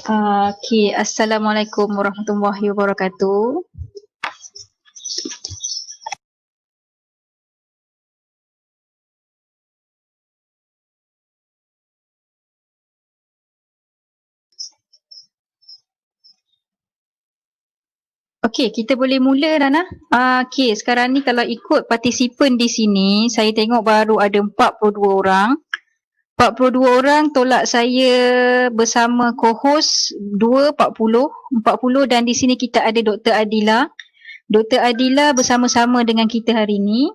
Okay, Assalamualaikum warahmatullahi wabarakatuh. Okay, kita boleh mula Rana. Okay, sekarang ni kalau ikut partisipan di sini, saya tengok baru ada 42 orang. 42 orang tolak saya bersama co-host 2, 40 dan di sini kita ada Dr. Adila. Dr. Adila bersama-sama dengan kita hari ini.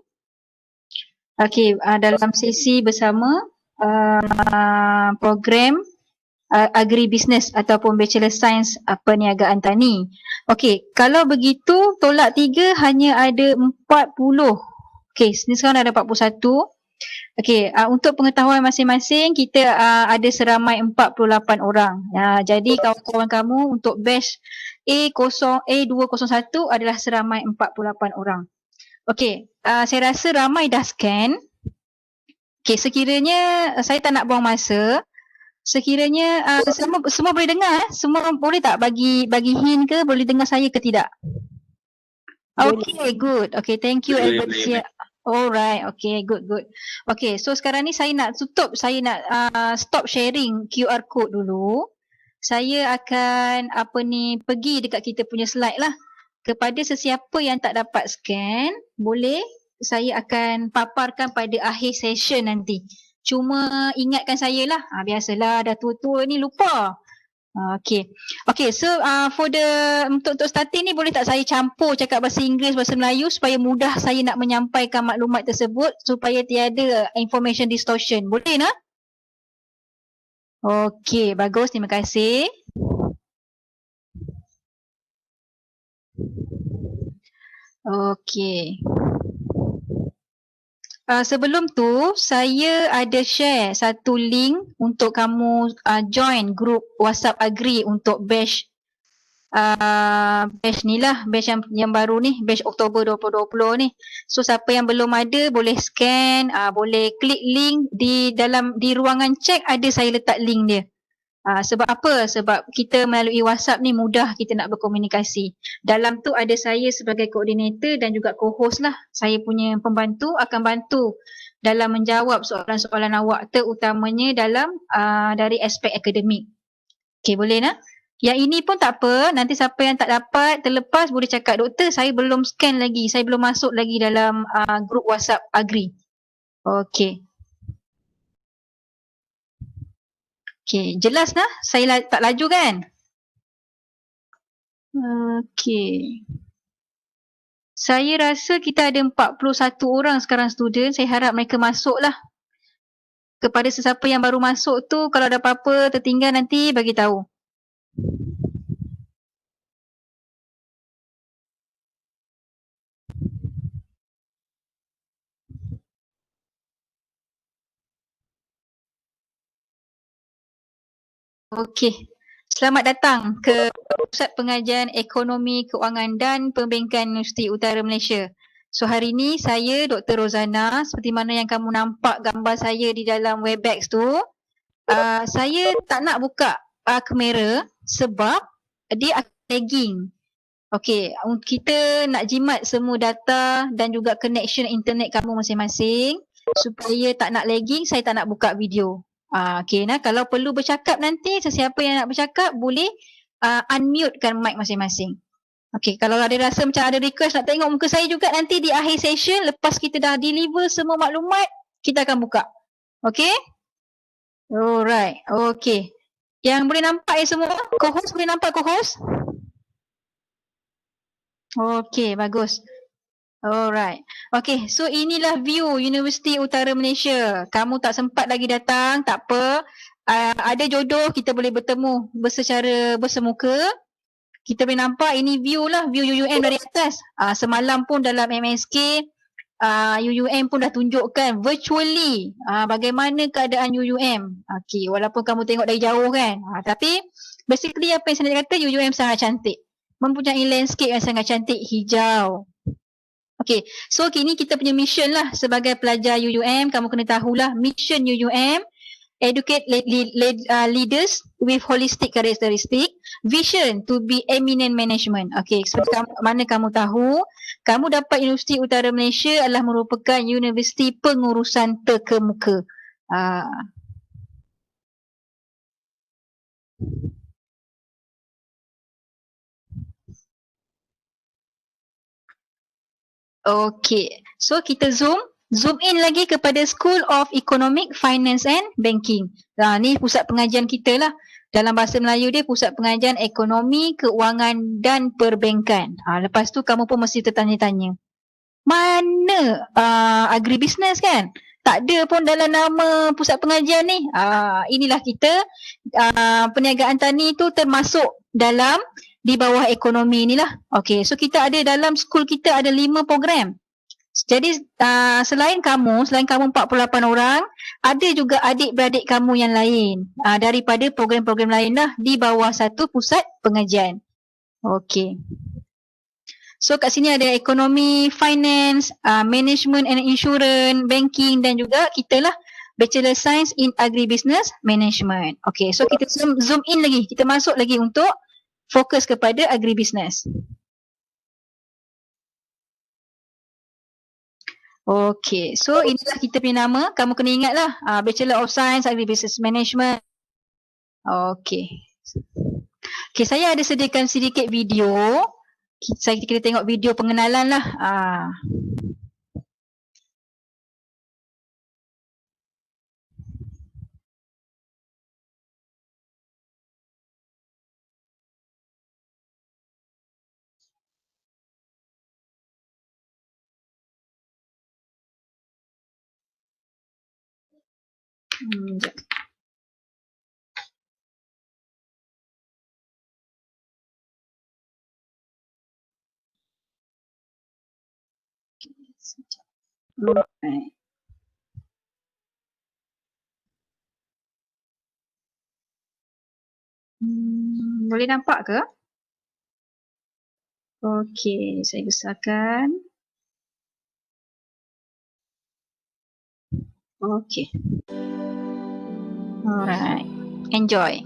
Okey, dalam sesi bersama program agribusiness ataupun Bachelor Science Perniagaan Tani. Okey, kalau begitu tolak 3 hanya ada 40. Okey, sekarang ada 41. Okey, untuk pengetahuan masing-masing kita ada seramai 48 orang. Jadi kawan-kawan kamu untuk batch A201 adalah seramai 48 orang. Okey, saya rasa ramai dah scan. Okey, sekiranya saya tak nak buang masa, sekiranya semua boleh dengar, semua boleh tak bagi hint ke, boleh dengar saya ke tidak? Okay, good. Okay, thank you Albert. Alright, okay, good. Okay, so sekarang ni saya nak tutup, saya nak stop sharing QR code dulu. Saya akan pergi dekat kita punya slide lah. Kepada sesiapa yang tak dapat scan, boleh saya akan paparkan pada akhir session nanti. Cuma ingatkan saya lah. Biasalah dah tua-tua ni lupa. Okay. Okay, so for the untuk starting ni boleh tak saya campur cakap bahasa Inggeris, bahasa Melayu supaya mudah saya nak menyampaikan maklumat tersebut supaya tiada information distortion. Boleh nak? Okay, bagus. Terima kasih. Okay. Sebelum tu, saya ada share satu link untuk kamu join group WhatsApp Agri untuk batch ni lah, batch yang baru ni, batch Oktober 2020 ni. So siapa yang belum ada boleh scan, boleh klik link di ruangan chat, ada saya letak link dia. Sebab apa? Sebab kita melalui WhatsApp ni mudah kita nak berkomunikasi. Dalam tu ada saya sebagai koordinator dan juga co-host lah. Saya punya pembantu akan bantu dalam menjawab soalan-soalan awak, terutamanya dalam dari aspek akademik. Okay, boleh nak? Yang ini pun tak apa, nanti siapa yang tak dapat terlepas boleh cakap, doktor saya belum scan lagi, saya belum masuk lagi dalam grup WhatsApp Agri. Okay. Okay, jelas lah? Saya tak laju kan? Okay. Saya rasa kita ada 41 orang sekarang student. Saya harap mereka masuk lah. Kepada sesiapa yang baru masuk tu, kalau ada apa-apa tertinggal nanti bagi tahu. Okey. Selamat datang ke Pusat Pengajian Ekonomi, Keuangan dan Perbankan Universiti Utara Malaysia. So hari ni saya Dr. Rozana, seperti mana yang kamu nampak gambar saya di dalam Webex tu. Saya tak nak buka kamera sebab dia akan lagging. Okey, kita nak jimat semua data dan juga connection internet kamu masing-masing supaya tak nak lagging, saya tak nak buka video. Okay, nah, kalau perlu bercakap nanti, sesiapa yang nak bercakap boleh unmute-kan mic masing-masing. Okay, kalau ada rasa macam ada request nak tengok muka saya juga nanti di akhir session, lepas kita dah deliver semua maklumat, kita akan buka. Okay? Alright, okay. Yang boleh nampak semua? Co-host boleh nampak co-host? Okay, bagus. Alright. Okay, so inilah view Universiti Utara Malaysia. Kamu tak sempat lagi datang, tak apa. Ada jodoh kita boleh bertemu secara bersemuka. Kita boleh nampak ini view lah, view UUM dari atas. Semalam pun dalam MSK, UUM pun dah tunjukkan virtually bagaimana keadaan UUM. Okay, walaupun kamu tengok dari jauh kan. Tapi basically apa yang saya nak kata, UUM sangat cantik. Mempunyai landscape yang sangat cantik, hijau. Okay, so kini kita punya mission lah sebagai pelajar UUM, kamu kena tahulah mission UUM, educate leaders with holistic characteristic, vision to be eminent management. Okay, seperti mana kamu tahu, kamu dapat Universiti Utara Malaysia adalah merupakan universiti pengurusan terkemuka. Okay, so kita zoom in lagi kepada School of Economic, Finance and Banking. Ni pusat pengajian kita lah. Dalam bahasa Melayu dia pusat pengajian ekonomi, keuangan dan perbankan. Lepas tu kamu pun mesti tertanya-tanya. Mana agribusiness kan? Tak ada pun dalam nama pusat pengajian ni. Inilah kita. Perniagaan tani tu termasuk dalam di bawah ekonomi ni lah. Okay, so kita ada dalam school kita ada 5 program. Jadi selain kamu 48 orang, ada juga adik-beradik kamu yang lain daripada program-program lain lah di bawah satu pusat pengajian. Okay. So kat sini ada ekonomi, finance, management and insurance, banking dan juga kita lah Bachelor Science in Agribusiness Management. Okay, so kita zoom in lagi, kita masuk lagi untuk fokus kepada agribusiness. Okay, so inilah kita punya nama. Kamu kena ingat lah, Bachelor of Science Agribusiness Management. Okay. Okay, saya ada sediakan sedikit video. Kita tengok video pengenalan lah. Sekejap. Alright. Boleh nampak ke? Okey, saya besarkan. Okey. Alright. Enjoy.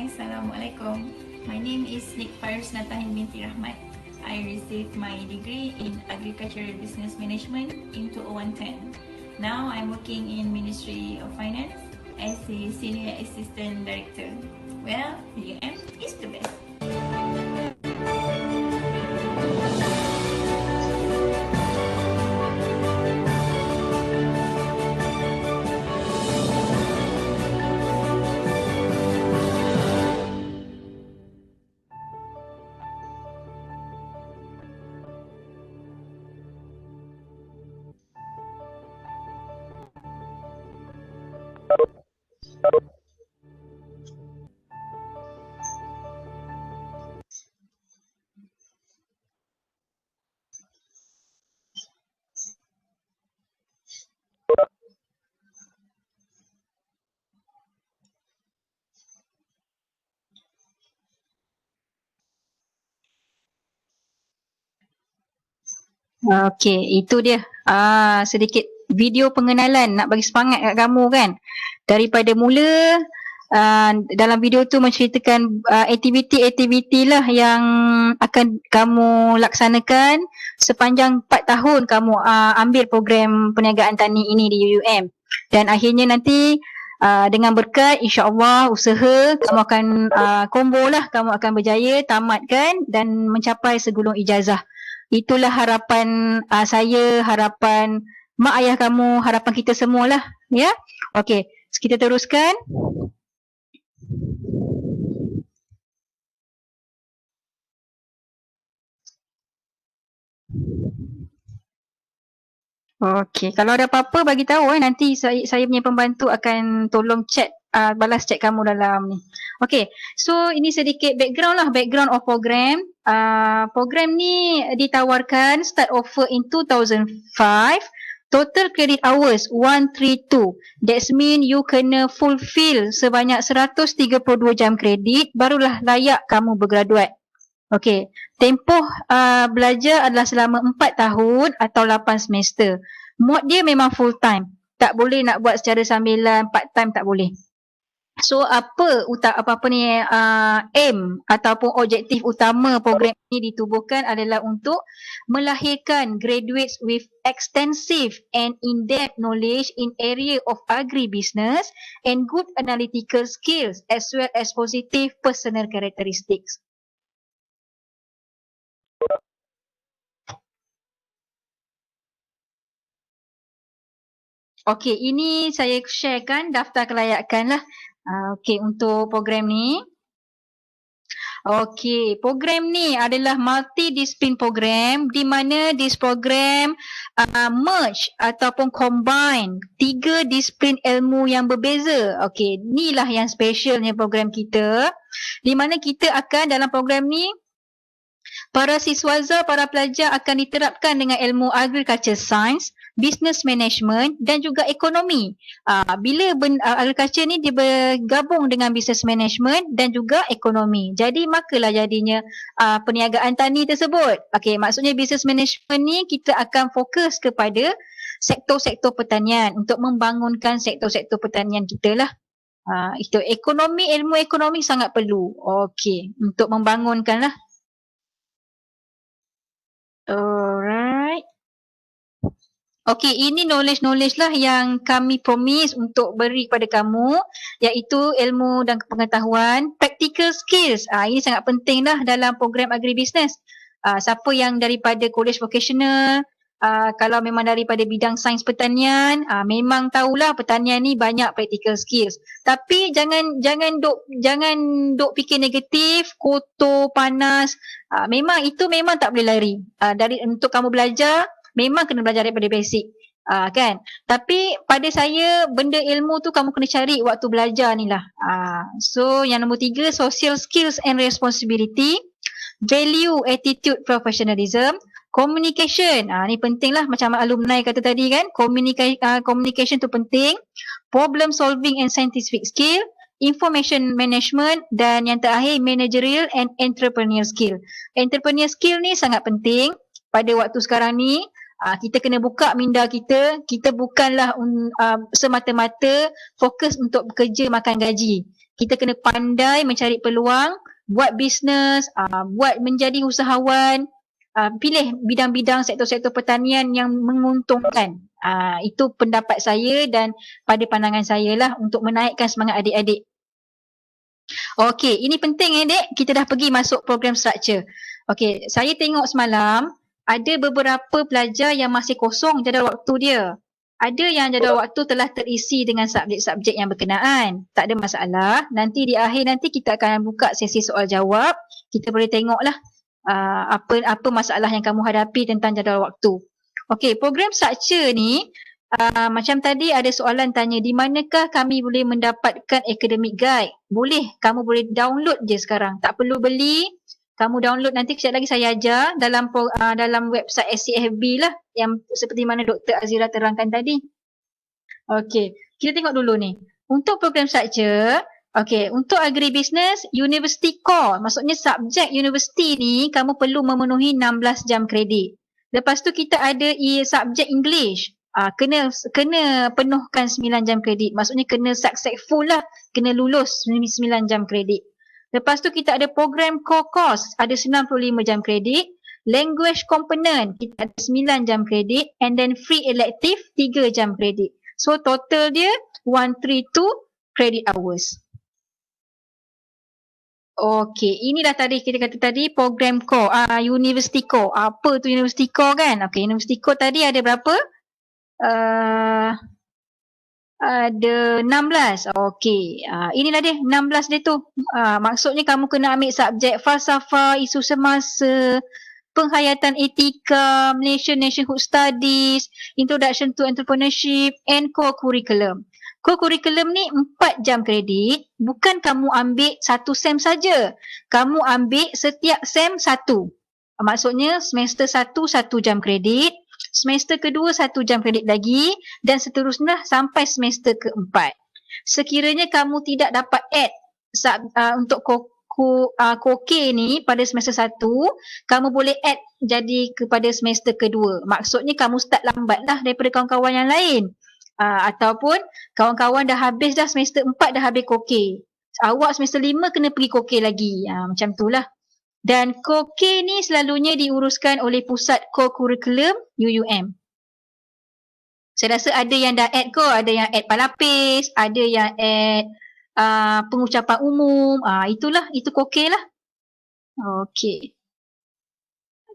Assalamualaikum. My name is Nik Fairuz Natahin binti Rahmat. I received my degree in Agricultural Business Management in 2010. Now I'm working in Ministry of Finance as a Senior Assistant Director. Well, UM is the best. Okey, itu dia. Sedikit video pengenalan nak bagi semangat kat kamu kan. Daripada mula dalam video tu menceritakan aktiviti-aktiviti lah yang akan kamu laksanakan sepanjang 4 tahun kamu ambil program perniagaan tani ini di UUM. Dan akhirnya nanti dengan berkat insya-Allah usaha kamu akan combo lah, kamu akan berjaya tamatkan dan mencapai segulung ijazah. Itulah harapan saya, harapan mak ayah kamu, harapan kita semualah, ya. Okey, kita teruskan. Okey, kalau ada apa-apa bagi tahu nanti saya punya pembantu akan tolong chat balas chat kamu dalam ni. Okey, so ini sedikit background of program. Program ni ditawarkan start offer in 2005. Total credit hours 132. That's mean you kena fulfill sebanyak 132 jam kredit barulah layak kamu bergraduate. Okey, tempoh belajar adalah selama 4 tahun atau 8 semester. Mod dia memang full time. Tak boleh nak buat secara sambilan, part time tak boleh. So apa ni aim ataupun objektif utama program ini ditubuhkan adalah untuk melahirkan graduates with extensive and in-depth knowledge in area of agribusiness and good analytical skills as well as positive personal characteristics. Okey, ini saya sharekan daftar kelayakan lah. Okey, untuk program ni. Okey, program ni adalah multidisiplin program di mana this program merge ataupun combine 3 disiplin ilmu yang berbeza. Okey, inilah yang specialnya program kita. Di mana kita akan dalam program ni para siswaza, para pelajar akan diterapkan dengan ilmu agriculture science, business management dan juga ekonomi. Bila agriculture ni dia bergabung dengan business management dan juga ekonomi. Jadi makalah jadinya perniagaan tani tersebut. Okey, maksudnya business management ni kita akan fokus kepada sektor-sektor pertanian untuk membangunkan sektor-sektor pertanian kita lah. Itu ekonomi, ilmu ekonomi sangat perlu. Okey, untuk membangunkan lah. Alright. Okey, ini knowledge lah yang kami promise untuk beri kepada kamu, iaitu ilmu dan pengetahuan, practical skills. Ini sangat penting lah dalam program agribusiness. Siapa yang daripada college vocational, kalau memang daripada bidang sains pertanian, memang tahulah pertanian ni banyak practical skills. Tapi jangan duk fikir negatif, kotor, panas. Memang tak boleh lari. Untuk kamu belajar, memang kena belajar daripada basic. Kan? Tapi pada saya, benda ilmu tu kamu kena cari waktu belajar ni lah. So yang nombor 3, social skills and responsibility, value, attitude, professionalism, communication. Ni penting lah macam alumni kata tadi kan. Communication tu penting. Problem solving and scientific skill, information management dan yang terakhir managerial and entrepreneurial skill. Entrepreneurial skill ni sangat penting pada waktu sekarang ni. Kita kena buka minda kita. Kita bukanlah semata-mata fokus untuk bekerja makan gaji. Kita kena pandai mencari peluang, buat bisnes, buat menjadi usahawan, pilih bidang-bidang sektor-sektor pertanian yang menguntungkan. Itu pendapat saya dan pada pandangan saya lah untuk menaikkan semangat adik-adik. Okey, ini penting dek. Kita dah pergi masuk program structure. Okey, saya tengok semalam ada beberapa pelajar yang masih kosong jadual waktu dia. Ada yang jadual waktu telah terisi dengan subjek-subjek yang berkenaan. Tak ada masalah. Nanti di akhir nanti kita akan buka sesi soal jawab. Kita boleh tengoklah apa masalah yang kamu hadapi tentang jadual waktu. Okey, program structure ni macam tadi ada soalan tanya di manakah kami boleh mendapatkan academic guide. Boleh, kamu boleh download je sekarang. Tak perlu beli. Kamu download nanti kejap lagi saya ajar dalam website SCFB lah yang seperti mana Dr. Azira terangkan tadi. Okey, kita tengok dulu ni. Untuk program structure, okey, untuk agribusiness, university core. Maksudnya subjek university ni kamu perlu memenuhi 16 jam kredit. Lepas tu kita ada subjek English. Kena penuhkan 9 jam kredit. Maksudnya kena successful lah. Kena lulus 9 jam kredit. Lepas tu kita ada program core course, ada 95 jam kredit. Language component, kita ada 9 jam kredit. And then free elective, 3 jam kredit. So total dia 132 credit hours. Okey, inilah tadi kita kata tadi program core, university core. Apa tu university core kan? Okey, university core tadi ada berapa? Ada 16. Okey. Inilah dia 16 dia tu. Maksudnya kamu kena ambil subjek falsafah, isu semasa, penghayatan etika, Malaysian Nationhood Studies, Introduction to Entrepreneurship and Core Curriculum. Core Curriculum ni 4 jam kredit. Bukan kamu ambil satu sem saja. Kamu ambil setiap sem satu. Maksudnya semester 1 1 jam kredit. Semester kedua 1 jam kredit lagi dan seterusnya sampai semester keempat. Sekiranya kamu tidak dapat add untuk koke ni pada semester 1, kamu boleh add jadi kepada semester kedua. Maksudnya kamu start lambat lah daripada kawan-kawan yang lain. Ataupun kawan-kawan dah habis dah semester 4 dah habis koke. Awak semester 5 kena pergi koke lagi. Macam tu lah. Dan koke ni selalunya diuruskan oleh Pusat Core Curriculum UUM. Saya rasa ada yang dah add ada yang add palapis, ada yang add pengucapan umum. Itu koke lah. Okey.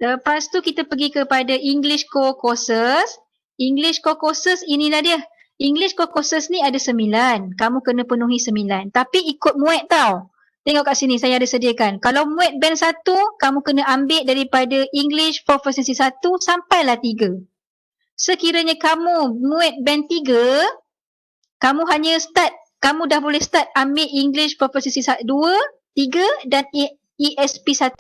Lepas tu kita pergi kepada English Core Courses. English Core Courses inilah dia. English Core Courses ni ada 9. Kamu kena penuhi 9. Tapi ikut muat tau. Tengok kat sini saya ada sediakan. Kalau muat band 1, kamu kena ambil daripada English Proficiency 1 sampailah 3. Sekiranya kamu muat band 3, kamu dah boleh start ambil English Proficiency 2, 3 dan ESP 1.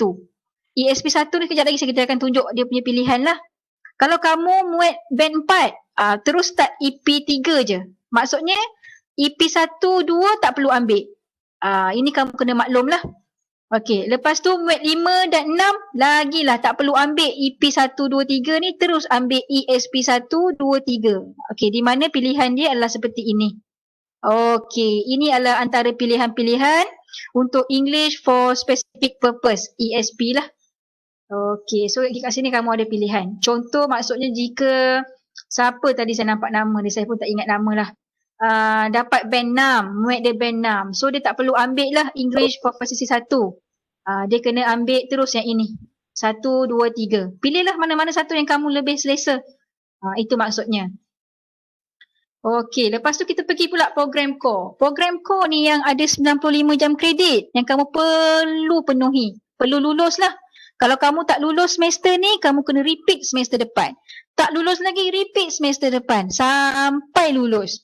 ESP 1 ni kejap lagi kita akan tunjuk dia punya pilihan lah. Kalau kamu muat band 4, terus start EP 3 je. Maksudnya EP 1, 2 tak perlu ambil. Ini kamu kena maklum lah. Okey, lepas tu muat 5 dan 6 lagilah tak perlu ambil EP 1, 2, 3 ni, terus ambil ESP 1, 2, 3. Okey, di mana pilihan dia adalah seperti ini. Okey, ini adalah antara pilihan-pilihan untuk English for Specific Purpose, ESP lah. Okey, so kat sini kamu ada pilihan. Contoh maksudnya jika, siapa tadi saya nampak nama dia, saya pun tak ingat nama lah. Dapat band 6, muat dia band 6. So dia tak perlu ambil lah English Proficiency 1. Dia kena ambil terus yang ini. 1, 2, 3. Pilihlah mana-mana satu yang kamu lebih selesa. Itu maksudnya. Okey, lepas tu kita pergi pula program core. Program core ni yang ada 95 jam kredit yang kamu perlu penuhi. Perlu lulus lah. Kalau kamu tak lulus semester ni, kamu kena repeat semester depan. Tak lulus lagi, repeat semester depan. Sampai lulus.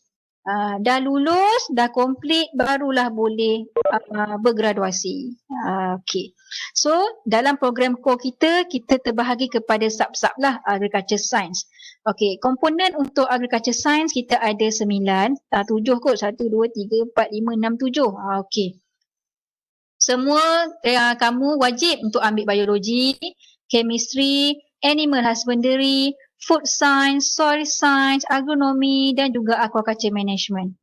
Dah lulus, dah komplit, barulah boleh bergraduasi. Okey. So, dalam program core kita terbahagi kepada sub-sub lah, agriculture science. Okey, komponen untuk agriculture science kita ada 9, 7 kot, 1, 2, 3, 4, 5, 6, 7. Okey. Semua kamu wajib untuk ambil biologi, chemistry, animal husbandry, food science, soil science, agronomi dan juga aquaculture management.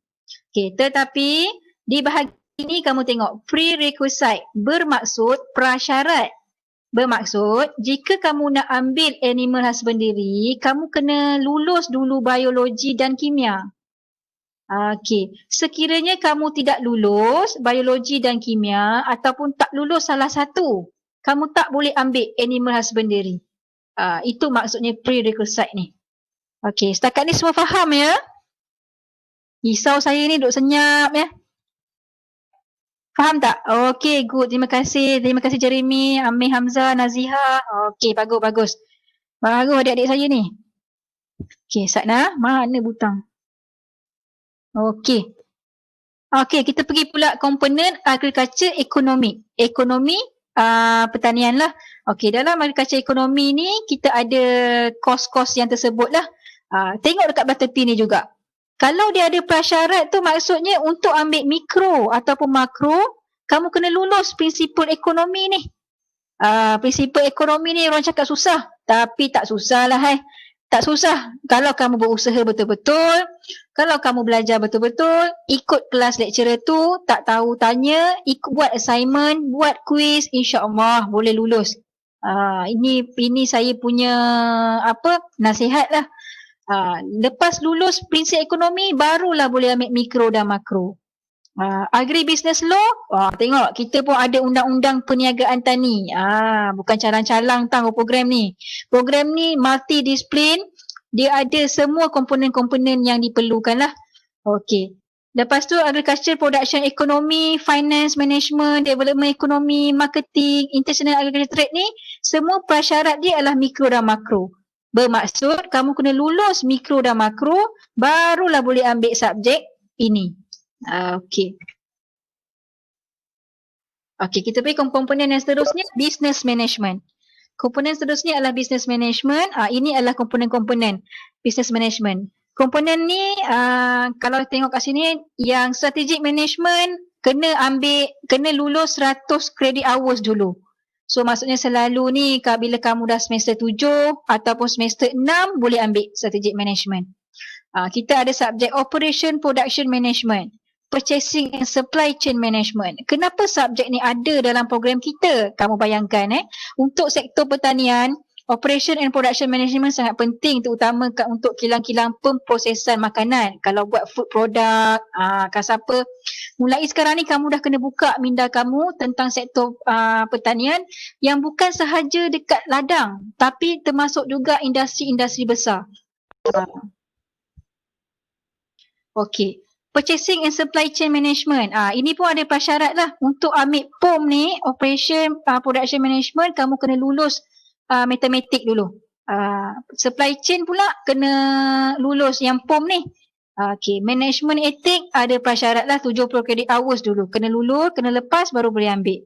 Okay, tetapi di bahagian ini kamu tengok prerequisite, bermaksud prasyarat. Bermaksud jika kamu nak ambil animal husbandry, kamu kena lulus dulu biologi dan kimia. Okey, sekiranya kamu tidak lulus biologi dan kimia ataupun tak lulus salah satu, kamu tak boleh ambil animal husbandry. Itu maksudnya prerequisite ni. Okey, setakat ni semua faham ya? Risau saya ni duduk senyap ya. Faham tak? Okey, good. Terima kasih. Terima kasih Jeremy, Amir Hamzah, Naziha. Okey, bagus, bagus. Bagus adik-adik saya ni. Okey, Satna, mana butang? Okey. Okey, kita pergi pula komponen agriculture ekonomi. Ekonomi pertanian lah. Okey, dalam agriculture ekonomi ni kita ada kos-kos yang tersebut lah. Tengok dekat button P ni juga. Kalau dia ada prasyarat tu maksudnya untuk ambil mikro ataupun makro, kamu kena lulus prinsipal ekonomi ni. Prinsipal ekonomi ni orang cakap susah. Tapi tak susah lah Tak susah. Kalau kamu berusaha betul-betul, kalau kamu belajar betul-betul, ikut kelas lecturer tu, tak tahu tanya, buat assignment, buat quiz, insya-Allah boleh lulus. Ini saya punya nasihat lah. Lepas lulus prinsip ekonomi, barulah boleh ambil mikro dan makro. Agribusiness law, tengok kita pun ada undang-undang perniagaan tani. Bukan calang-calang tahu program ni. Program ni multidisiplin, Dia ada semua komponen-komponen yang diperlukan lah. Okey. Lepas tu agriculture production economy, finance, management, development economy, marketing, international agriculture trade ni semua prasyarat dia adalah mikro dan makro. Bermaksud kamu kena lulus mikro dan makro barulah boleh ambil subjek ini. Okey. Okey, kita pergi komponen yang seterusnya, business management. Komponen seterusnya adalah business management. Ini adalah komponen-komponen business management. Komponen ni kalau tengok kat sini yang strategic management kena lulus 100 credit hours dulu. So maksudnya selalu ni bila kamu dah semester 7 ataupun semester 6 boleh ambil strategic management. Kita ada subjek operation production management, purchasing and supply chain management. Kenapa subjek ni ada dalam program kita? Kamu bayangkan untuk sektor pertanian, operation and production management sangat penting, terutama untuk kilang-kilang pemprosesan makanan. Kalau buat food product, siapa mulai sekarang ni kamu dah kena buka minda kamu tentang sektor pertanian yang bukan sahaja dekat ladang tapi termasuk juga industri-industri besar. Okey. Purchasing and supply chain management. Ini pun ada prasyarat lah. Untuk ambil POM ni, operation production management, kamu kena lulus matematik dulu. Supply chain pula kena lulus yang POM ni. Okey, management ethic ada prasyarat lah 70 credit hours dulu. Kena lulus, kena lepas baru boleh ambil.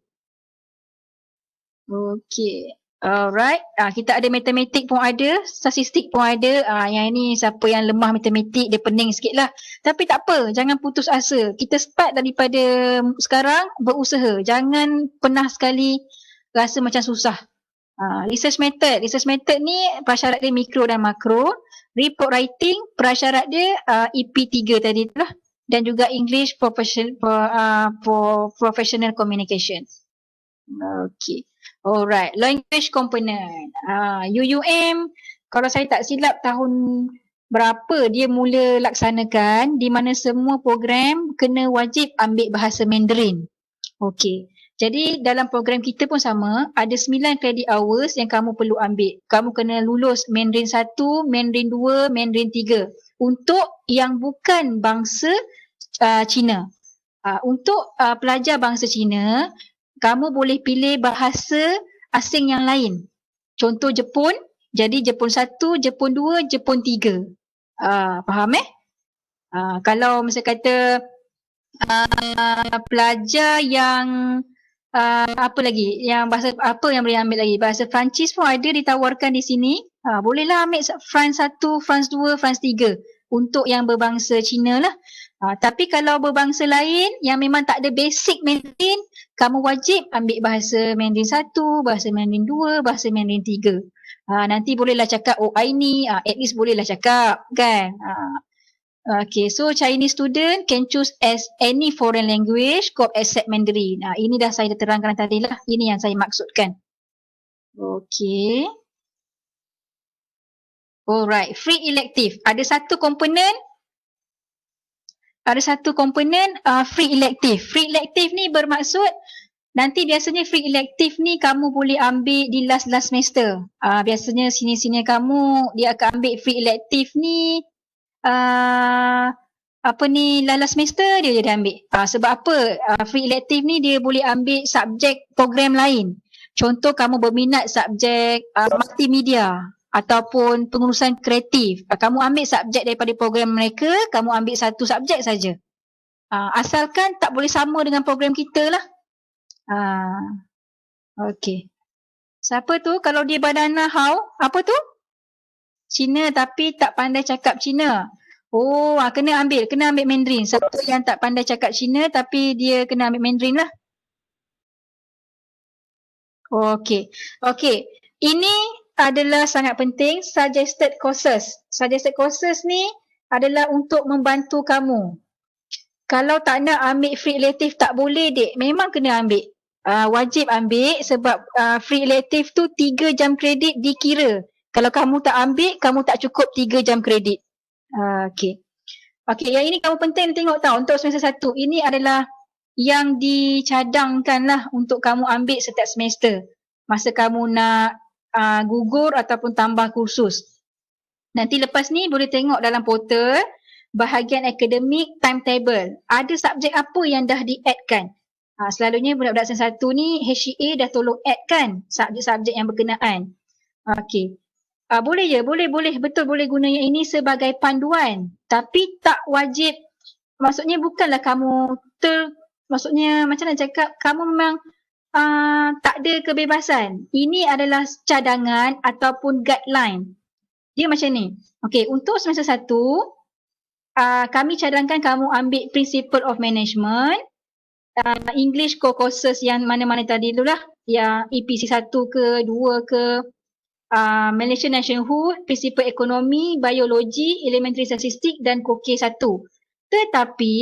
Okey. Alright, kita ada matematik pun ada, statistik pun ada. Yang ini siapa yang lemah matematik dia pening sikit lah. Tapi tak apa, jangan putus asa. Kita start daripada sekarang berusaha. Jangan pernah sekali rasa macam susah. Research method ni prasyarat dia mikro dan makro. Report writing prasyarat dia EP3 tadi tu lah. Dan juga English professional communication. Okay. Alright, language component. UUM, kalau saya tak silap tahun berapa dia mula laksanakan, di mana semua program kena wajib ambil bahasa Mandarin. Okey. Jadi dalam program kita pun sama, ada 9 credit hours yang kamu perlu ambil. Kamu kena lulus Mandarin 1, Mandarin 2, Mandarin 3 untuk yang bukan bangsa Cina. Untuk pelajar bangsa Cina, kamu boleh pilih bahasa asing yang lain. Contoh Jepun, jadi Jepun 1, Jepun 2, Jepun 3. Faham kalau misalnya kata pelajar yang apa lagi, yang bahasa apa yang boleh ambil lagi? Bahasa Perancis pun ada ditawarkan di sini. Bolehlah ambil France 1, France 2, France 3 untuk yang berbangsa Cina lah. Tapi kalau berbangsa lain yang memang tak ada basic Mandarin, kamu wajib ambil bahasa Mandarin 1, bahasa Mandarin 2, bahasa Mandarin 3. Nanti bolehlah cakap I ni, at least bolehlah cakap kan. Okay, so Chinese student can choose as any foreign language except Mandarin. Ini dah saya terangkan tadi lah. Ini yang saya maksudkan. Okay. Alright, free elective. Ada satu komponen free elective. Free elective ni bermaksud nanti biasanya free elective ni kamu boleh ambil di last semester. Biasanya sini kamu dia akan ambil free elective ni last semester dia jadi ambil. Sebab apa? Free elective ni dia boleh ambil subjek program lain. Contoh kamu berminat subjek multimedia ataupun pengurusan kreatif. Kamu ambil subjek daripada program mereka, kamu ambil satu subjek saja. Asalkan tak boleh sama dengan program kita lah. Okay. Siapa tu? Kalau dia Banana How, apa tu? Cina tapi tak pandai cakap Cina. Kena ambil Mandarin. Satu yang tak pandai cakap Cina tapi dia kena ambil Mandarin lah. Okay. Ini adalah sangat penting, suggested courses. Suggested courses ni adalah untuk membantu kamu. Kalau tak nak ambil free elective tak boleh dek, memang kena ambil. Wajib ambil sebab free elective tu 3 jam kredit dikira. Kalau kamu tak ambil, kamu tak cukup 3 jam kredit. Okay, yang ini kamu penting tengok tahu untuk semester 1. Ini adalah yang dicadangkan lah untuk kamu ambil setiap semester. Masa kamu nak gugur ataupun tambah kursus. Nanti lepas ni boleh tengok dalam portal bahagian akademik timetable. Ada subjek apa yang dah di-add-kan. Selalunya budak-budak semester 1 ni HCA dah tolong add kan subjek-subjek yang berkenaan. Okey. Boleh je, boleh betul boleh guna yang ini sebagai panduan. Tapi tak wajib, maksudnya bukanlah kamu maksudnya macam mana cakap, kamu memang tak ada kebebasan. Ini adalah cadangan ataupun guideline. Dia macam ni. Okey, untuk semester 1, kami cadangkan kamu ambil Principle of Management, English core courses yang mana-mana tadi tu lah, yang EPC 1 ke 2 ke, Malaysian Nationhood, Principle Ekonomi, Biologi, Elementary Statistik dan Koke 1. Tetapi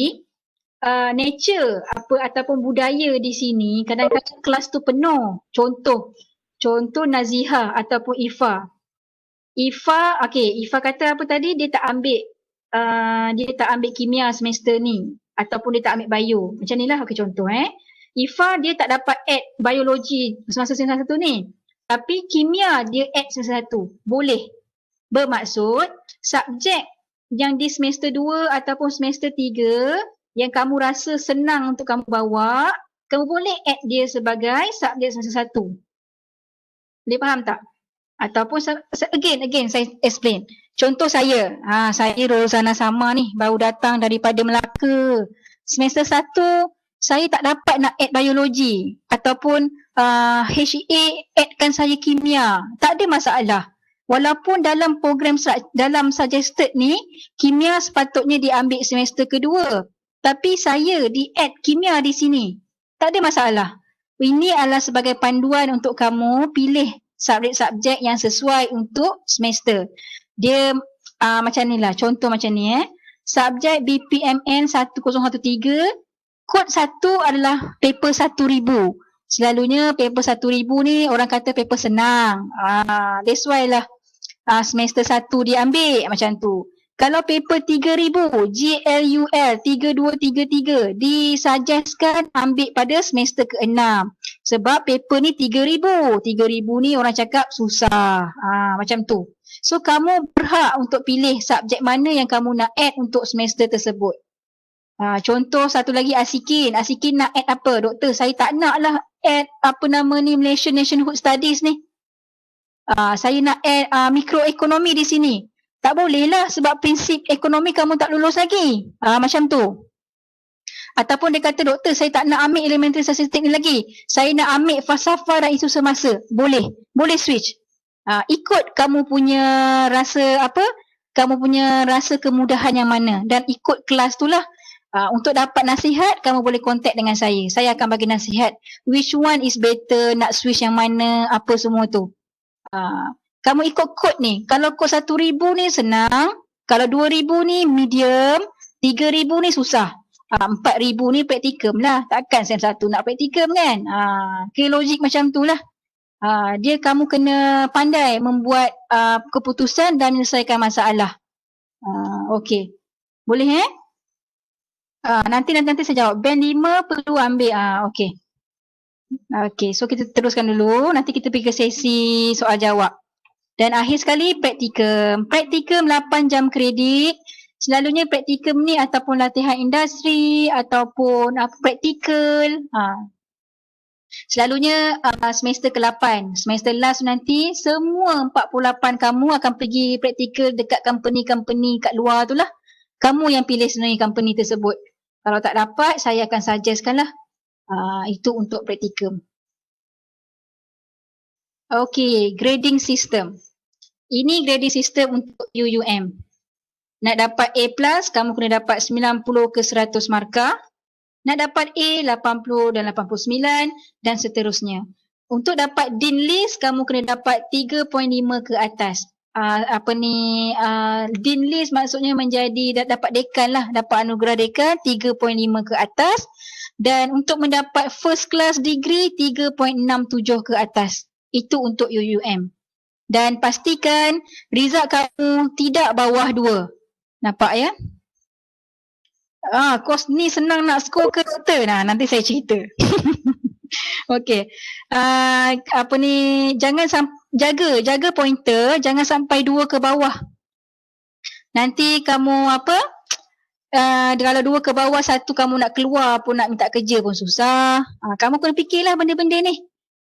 nature ataupun budaya di sini kadang-kadang kelas tu penuh. Contoh Nazihah ataupun Ifa. Ifa kata apa tadi, dia tak ambil kimia semester ni ataupun dia tak ambil bio. Macam ni lah, contoh Ifa dia tak dapat add biologi semasa semester 1 ni. Tapi kimia dia add semester 1. Boleh. Bermaksud subjek yang di semester 2 ataupun semester 3 yang kamu rasa senang untuk kamu bawa, kamu boleh add dia sebagai subjek semester 1. Boleh faham tak? Ataupun again saya explain. Contoh saya Rozana Sama ni baru datang daripada Melaka. Semester 1 saya tak dapat nak add biologi ataupun HEA addkan saya kimia. Tak ada masalah. Walaupun dalam program dalam suggested ni kimia sepatutnya diambil semester kedua. Tapi saya di add kimia di sini. Tak ada masalah. Ini adalah sebagai panduan untuk kamu pilih subjek-subjek yang sesuai untuk semester. Dia macam ni lah, contoh macam ni Subjek BPMN 1013, kod 1 adalah paper 1000. Selalunya paper 1000 ni orang kata paper senang. That's why lah semester 1 dia ambil macam tu. Kalau paper 3000, GLUL 3233 disuggestkan ambil pada semester ke-6. Sebab paper ni 3000. 3000 ni orang cakap susah. Macam tu. So kamu berhak untuk pilih subjek mana yang kamu nak add untuk semester tersebut. Contoh satu lagi Asikin. Asikin nak add apa? Doktor, saya tak nak lah add Malaysian Nationhood Studies ni. Saya nak add mikroekonomi di sini. Tak boleh lah sebab prinsip ekonomi kamu tak lulus lagi. Macam tu. Ataupun dia kata, doktor saya tak nak ambil elementary statistik ni lagi. Saya nak ambil falsafah dan isu semasa. Boleh. Boleh switch. Ikut kamu punya rasa kamu punya rasa kemudahan yang mana. Dan ikut kelas tu lah. Untuk dapat nasihat, kamu boleh contact dengan saya. Saya akan bagi nasihat. Which one is better, nak switch yang mana, apa semua tu. Kamu ikut kod ni. Kalau kod 1000 ni senang. Kalau 2000 ni medium. 3000 ni susah. 4000 ni praktikum lah. Takkan sem 1 nak praktikum kan. Logik macam tu lah. Dia kamu kena pandai membuat keputusan dan menyelesaikan masalah. Okey. Boleh nanti saya jawab. Band 5 perlu ambil. Okey. Okey, so kita teruskan dulu. Nanti kita pergi ke sesi soal jawab. Dan akhir sekali praktikum. Praktikum 8 jam kredit. Selalunya praktikum ni ataupun latihan industri ataupun praktikal. Selalunya semester ke-8. Semester last nanti semua 48 kamu akan pergi praktikal dekat company-company kat luar tu lah. Kamu yang pilih sebenarnya company tersebut. Kalau tak dapat, saya akan suggestkan lah. Itu untuk praktikum. Okey, grading system. Ini grading system untuk UUM. Nak dapat A+, kamu kena dapat 90 ke 100 markah. Nak dapat A, 80 dan 89 dan seterusnya. Untuk dapat Dean List, kamu kena dapat 3.5 ke atas. Dean List maksudnya menjadi dapat dekan lah. Dapat anugerah dekan 3.5 ke atas. Dan untuk mendapat first class degree 3.67 ke atas. Itu untuk UUM. Dan pastikan result kamu tidak bawah 2. Nampak ya? Kos ni senang nak skor ke doktor? Nanti saya cerita. Okey. Jangan jaga pointer, jangan sampai 2 ke bawah. Nanti kamu kalau 2 ke bawah, 1 kamu nak keluar pun, nak minta kerja pun susah. Kamu kena fikirlah benda-benda ni.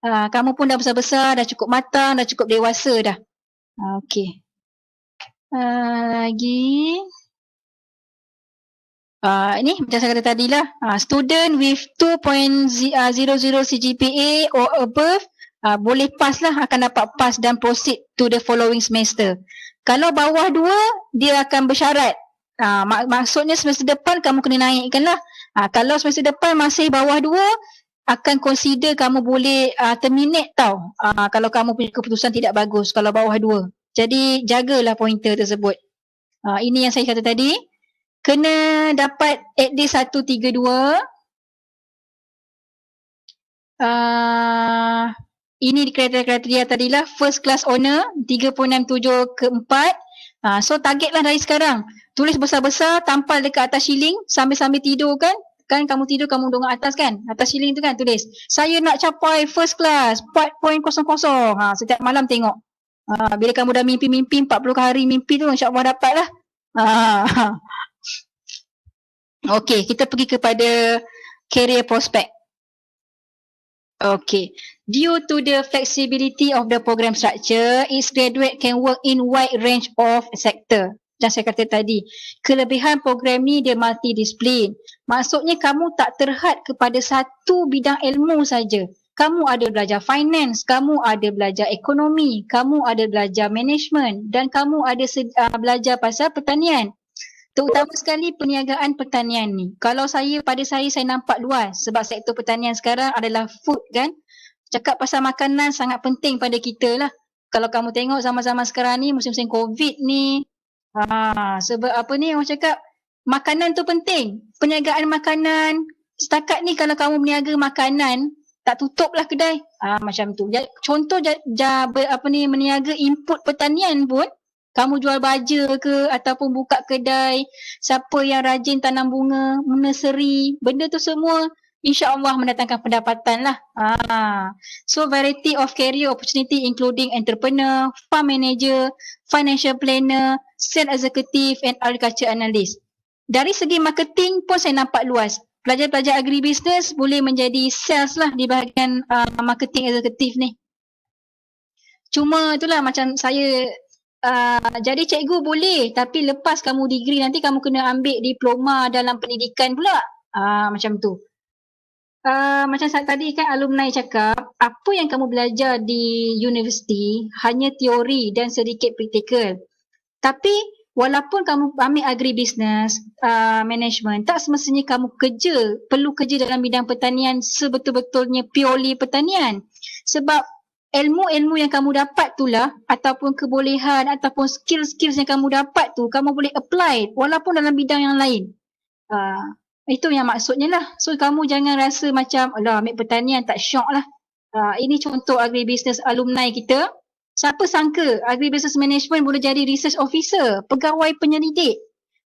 Kamu pun dah besar-besar, dah cukup matang, dah cukup dewasa dah. Okey. Lagi. Ini macam saya kata tadi lah. Student with 2.00 CGPA or above boleh pass lah, akan dapat pass dan proceed to the following semester. Kalau bawah 2, dia akan bersyarat. Maksudnya semester depan kamu kena naikkan lah. Kalau semester depan masih bawah 2, akan consider kamu boleh terminate tau. Kalau kamu punya keputusan tidak bagus kalau bawah 2. Jadi jagalah pointer tersebut. Ini yang saya kata tadi. Kena dapat at least 132. Ini kriteria tadilah. First class honour 3.67 ke 4. So target lah dari sekarang. Tulis besar-besar, tampal dekat atas shilling sambil-sambil tidur kan. Kan kamu tidur, kamu duduk atas kan. Atas shilling tu kan tulis. Saya nak capai first class 4.00. Setiap malam tengok. Bila kamu dah mimpi-mimpi 40 hari mimpi tu, insyaAllah dapat lah. Okey, kita pergi kepada career prospect. Okay. Due to the flexibility of the program structure, each graduate can work in wide range of sector. Macam saya kata tadi, kelebihan program ni dia multidisiplin. Maksudnya kamu tak terhad kepada satu bidang ilmu saja. Kamu ada belajar finance, kamu ada belajar ekonomi, kamu ada belajar management dan kamu ada belajar pasal pertanian. Terutama sekali perniagaan pertanian ni. Kalau pada saya nampak luas sebab sektor pertanian sekarang adalah food kan. Cakap pasal makanan sangat penting pada kita lah. Kalau kamu tengok zaman-zaman sekarang ni, musim-musim COVID ni. Sebab apa ni orang cakap, makanan tu penting. Perniagaan makanan. Setakat ni kalau kamu berniaga makanan, tak tutup lah kedai. Macam tu. Contoh meniaga input pertanian pun. Kamu jual baja ke ataupun buka kedai, siapa yang rajin tanam bunga, nursery, benda tu semua insya-Allah mendatangkan pendapatan lah. So variety of career opportunity including entrepreneur, farm manager, financial planner, sales executive and agriculture analyst. Dari segi marketing pun saya nampak luas. Pelajar-pelajar agribusiness boleh menjadi sales lah di bahagian marketing executive ni. Cuma itulah macam saya jadi cikgu boleh, tapi lepas kamu degree nanti kamu kena ambil diploma dalam pendidikan pula. Macam tu. Macam tadi kan alumni cakap, apa yang kamu belajar di universiti hanya teori dan sedikit praktikal. Tapi walaupun kamu ambil agribusiness, management, tak semestinya kamu perlu kerja dalam bidang pertanian sebetul-betulnya purely pertanian. Sebab ilmu-ilmu yang kamu dapat itulah ataupun kebolehan ataupun skills-skills yang kamu dapat tu kamu boleh apply walaupun dalam bidang yang lain. Itu yang maksudnya lah. So kamu jangan rasa macam alah ambil pertanian tak syok lah. Ini contoh agribusiness alumni kita. Siapa sangka agribusiness management boleh jadi research officer, pegawai penyelidik.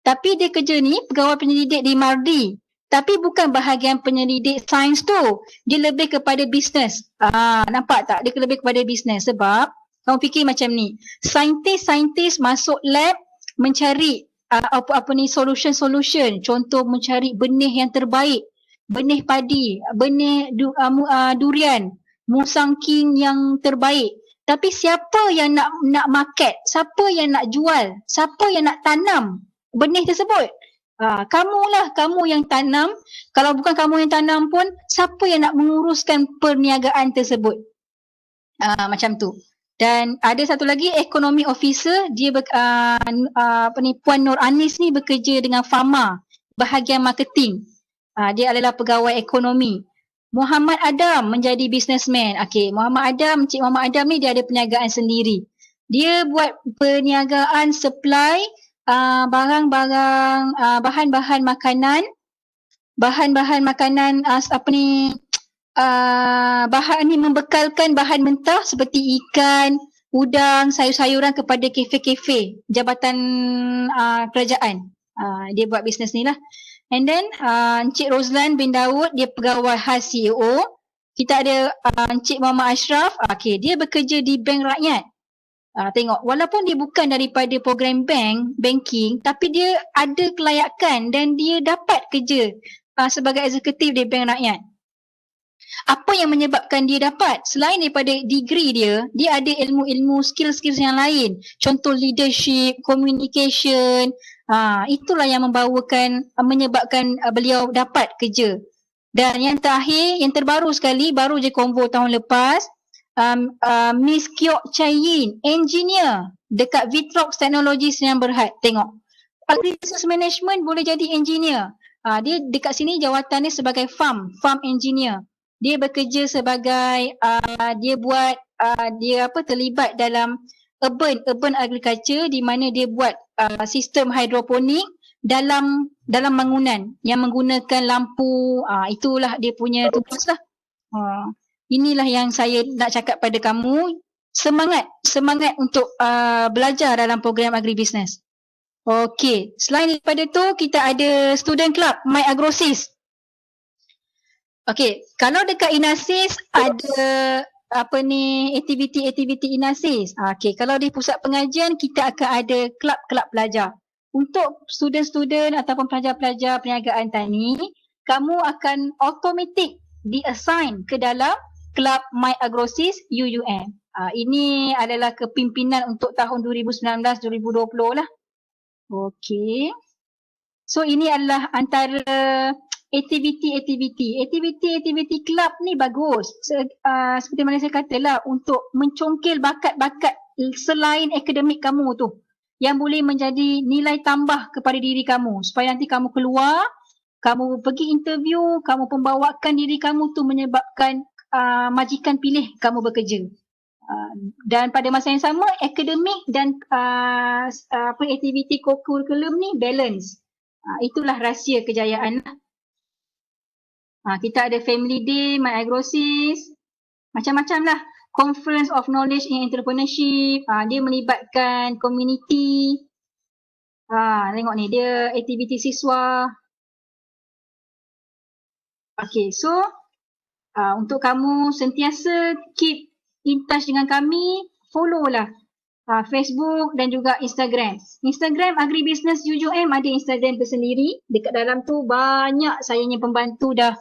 Tapi dia kerja ni pegawai penyelidik di Mardi. Tapi bukan bahagian penyelidik sains tu. Dia lebih kepada bisnes. Nampak tak? Dia lebih kepada bisnes. Sebab kamu fikir macam ni. Saintis masuk lab mencari solution. Contoh mencari benih yang terbaik. Benih padi, benih durian, musang king yang terbaik. Tapi siapa yang nak market? Siapa yang nak jual? Siapa yang nak tanam benih tersebut? Kamu yang tanam. Kalau bukan kamu yang tanam pun, siapa yang nak menguruskan perniagaan tersebut? Macam tu. Dan ada satu lagi ekonomi officer, dia Puan Nur Anis ni bekerja dengan Pharma, bahagian marketing. Dia adalah pegawai ekonomi. Muhammad Adam menjadi businessman. Encik Muhammad Adam ni dia ada perniagaan sendiri. Dia buat perniagaan supply bahan-bahan makanan, bahan ni membekalkan bahan mentah seperti ikan, udang, sayur-sayuran kepada kafe-kafe jabatan kerajaan. Dia buat bisnes ni lah. And then Encik Rozlan bin Daud, dia pegawai khas CEO. Kita ada Encik Muhammad Ashraf, dia bekerja di Bank Rakyat. Tengok, walaupun dia bukan daripada program banking, tapi dia ada kelayakan dan dia dapat kerja sebagai eksekutif di Bank Rakyat. Apa yang menyebabkan dia dapat? Selain daripada degree dia ada ilmu-ilmu, skill-skill yang lain. Contoh leadership, communication. Itulah yang menyebabkan beliau dapat kerja. Dan yang terakhir, yang terbaru sekali, baru je konvo tahun lepas, Miss Kyok Chai Yin, engineer dekat Vitrox Teknologi Sdn Bhd. Tengok, business management boleh jadi engineer. Dia dekat sini jawatannya sebagai farm engineer. Dia bekerja sebagai terlibat dalam urban agriculture, di mana dia buat sistem hidroponik dalam bangunan yang menggunakan lampu. Itulah dia punya tugas lah. Inilah yang saya nak cakap pada kamu. Semangat untuk belajar dalam program agribusiness. Okey, selain daripada tu kita ada student club My Agrosis. Okey, kalau dekat Inasis ada aktiviti Inasis. Okey, kalau di pusat pengajian kita akan ada kelab-kelab pelajar. Untuk student-student ataupun pelajar-pelajar perniagaan tani, kamu akan automatik di-assign ke dalam kelab My Agrosis UUM. Ini adalah kepimpinan untuk tahun 2019-2020 lah. Okey. So ini adalah antara aktiviti kelab ni bagus. Seperti mana saya katalah, untuk mencongkil bakat-bakat selain akademik kamu tu, yang boleh menjadi nilai tambah kepada diri kamu, supaya nanti kamu keluar, kamu pergi interview, kamu pembawakan diri kamu tu menyebabkan majikan pilih kamu bekerja. Dan pada masa yang sama, akademik dan aktiviti kurikulum ni balance. Itulah rahsia kejayaan. Kita ada Family Day, My Agrosis, macam-macam lah. Conference of Knowledge in Entrepreneurship, dia melibatkan community. Tengok ni, dia aktiviti siswa. Okay, so untuk kamu sentiasa keep in touch dengan kami, follow lah Facebook dan juga Instagram. Instagram Agribusiness UUM ada Instagram tersendiri. Dekat dalam tu banyak saya punya pembantu dah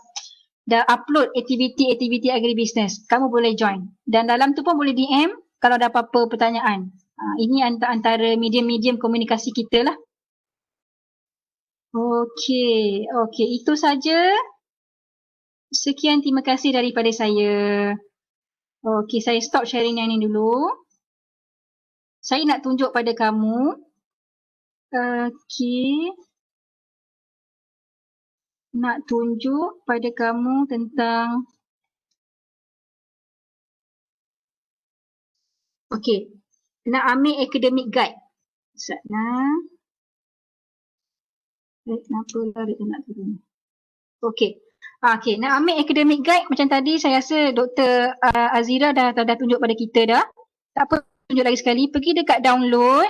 upload aktiviti agribusiness. Kamu boleh join. Dan dalam tu pun boleh DM kalau ada apa-apa pertanyaan. Ini antara medium-medium komunikasi kita lah. Okey, itu saja. Sekian, terima kasih daripada saya. Okey, saya stop sharing yang ni dulu. Saya nak tunjuk pada kamu. Okey. Nak tunjuk pada kamu tentang nak ambil academic guide. Kenapa lah dia nak turun. Nak ambil academic guide macam tadi saya rasa Dr. Azira dah tunjuk pada kita dah. Tak apa, tunjuk lagi sekali. Pergi dekat download.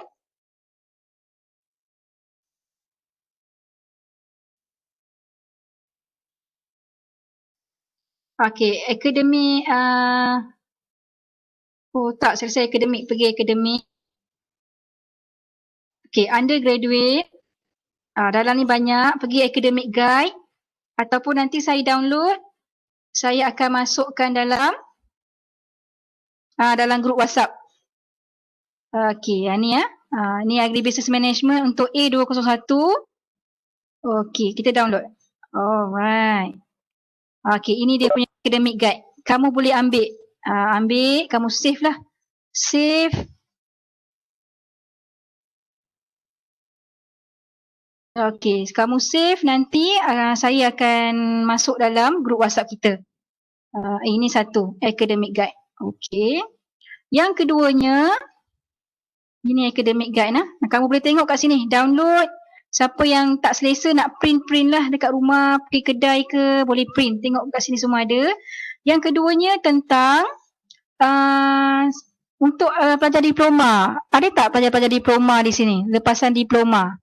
Akademik. Tak, selesai akademik. Pergi akademik. Undergraduate. Dalam ni banyak. Pergi academic guide. Ataupun nanti saya download. Saya akan masukkan dalam grup WhatsApp. Ni ni Agribusiness Management untuk A201. Kita download. Alright. Ini dia punya academic guide. Kamu boleh ambil. Kamu save lah. Save. Kamu save, nanti saya akan masuk dalam grup WhatsApp kita. Ini satu, academic guide. Yang keduanya, ini academic guide lah. Kamu boleh tengok kat sini, download. Siapa yang tak selesa nak print lah dekat rumah, pergi kedai ke, boleh print. Tengok kat sini semua ada. Yang keduanya tentang untuk pelajar diploma. Ada tak pelajar-pelajar diploma di sini? Lepasan diploma.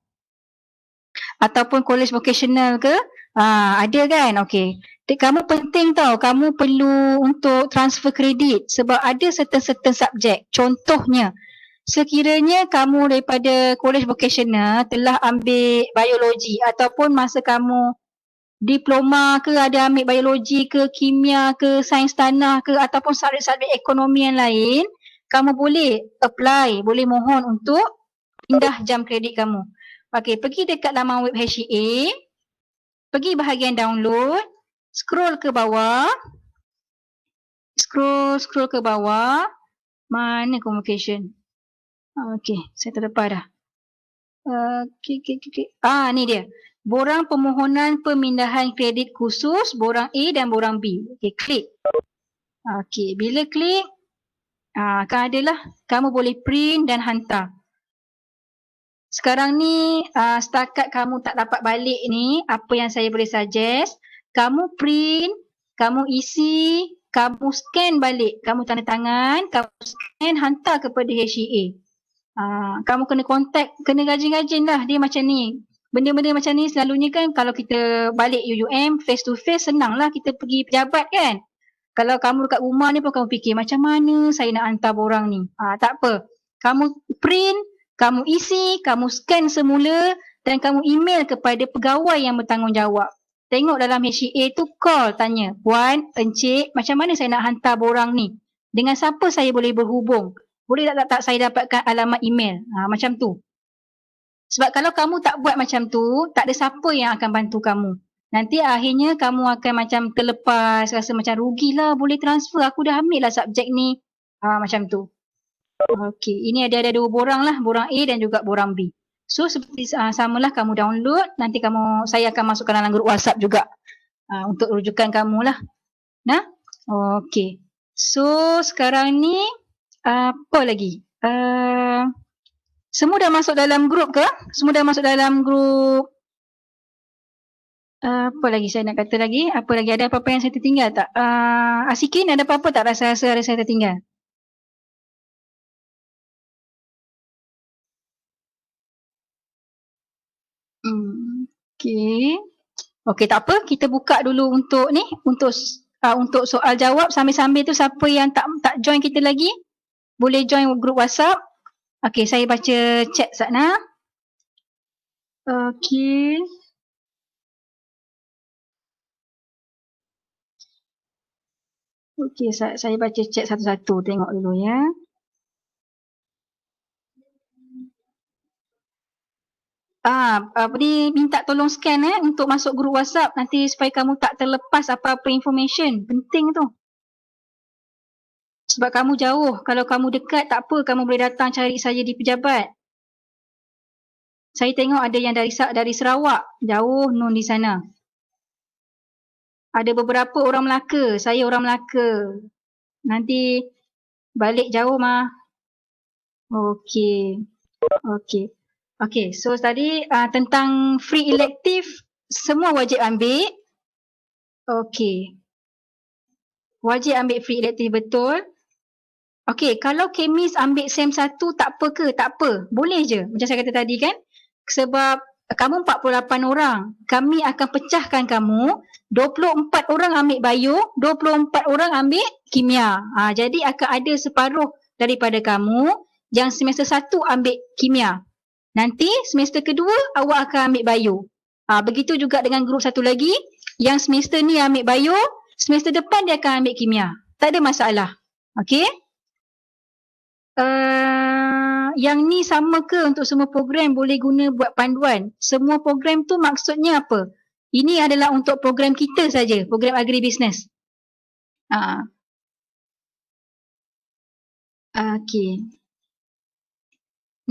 Ataupun college vocational ke? Ada kan? Kamu penting tau, kamu perlu untuk transfer kredit sebab ada certain subjek. Contohnya, Sekiranya kamu daripada college vocational telah ambil biologi ataupun masa kamu diploma ke ada ambil biologi ke, kimia ke, sains tanah ke ataupun subjek-subjek ekonomi yang lain, kamu boleh apply, boleh mohon untuk pindah jam kredit kamu. Okey, pergi dekat laman web HCA, pergi bahagian download, scroll ke bawah, scroll ke bawah, mana convocation? Okey, saya terlepas dah. Okey. Ni dia. Borang permohonan pemindahan kredit khusus, borang A dan borang B. Okey, klik. Okey, bila klik, akan adalah kamu boleh print dan hantar. Sekarang ni setakat kamu tak dapat balik ni, apa yang saya boleh suggest, kamu print, kamu isi, kamu scan balik, kamu tanda tangan, kamu scan hantar kepada HCA. Kamu kena contact, kena rajin-rajin lah dia macam ni. Benda-benda macam ni selalunya kan kalau kita balik UUM face to face senang lah kita pergi pejabat kan. Kalau kamu dekat rumah ni pun kamu fikir macam mana saya nak hantar borang ni. Tak apa. Kamu print, kamu isi, kamu scan semula dan kamu email kepada pegawai yang bertanggungjawab. Tengok dalam HCA tu call tanya, Puan, Encik, macam mana saya nak hantar borang ni? Dengan siapa saya boleh berhubung? Boleh tak saya dapatkan alamat email? Macam tu. Sebab kalau kamu tak buat macam tu, tak ada siapa yang akan bantu kamu. Nanti akhirnya kamu akan macam terlepas, rasa macam rugilah, boleh transfer, aku dah ambil lah subjek ni. Macam tu. Okey, ini ada 2 borang lah, borang A dan juga borang B. So seperti samalah kamu download, nanti saya akan masukkan dalam grup WhatsApp juga untuk rujukan kamu lah. Nah, okey. So sekarang ni apa lagi? Semua dah masuk dalam grup ke? Semua dah masuk dalam grup. Apa lagi saya nak kata lagi? Apa lagi? Ada apa-apa yang saya tertinggal tak? Asikin ada apa-apa tak rasa-rasa ada saya tertinggal? Okey. Okey, tak apa. Kita buka dulu untuk ni, untuk soal jawab sambil-sambil tu siapa yang tak join kita lagi, boleh join grup WhatsApp. Okey, saya baca chat Sakna. Okey. Okey, saya baca chat satu-satu, tengok dulu ya. Apa ni, minta tolong scan untuk masuk grup WhatsApp nanti supaya kamu tak terlepas apa-apa information. Penting tu. Sebab kamu jauh. Kalau kamu dekat tak apa, kamu boleh datang cari saya di pejabat. Saya tengok ada yang dari Sarawak. Jauh nun di sana. Ada beberapa orang Melaka. Saya orang Melaka. Nanti balik jauh mah. Okey. Okey, so tadi tentang free elective semua wajib ambil. Okey. Wajib ambil free elective betul. Okey, kalau kemis ambil SEM 1 tak apa ke? Tak apa. Boleh je. Macam saya kata tadi kan. Sebab kamu 48 orang. Kami akan pecahkan kamu. 24 orang ambil bio, 24 orang ambil kimia. Jadi akan ada separuh daripada kamu yang semester 1 ambil kimia. Nanti semester kedua awak akan ambil bio. Begitu juga dengan grup satu lagi. Yang semester ni ambil bio, semester depan dia akan ambil kimia. Tak ada masalah. Okey? Yang ni sama ke untuk semua program boleh guna buat panduan? Semua program tu maksudnya apa? Ini adalah untuk program kita saja, program agribusiness. Okey.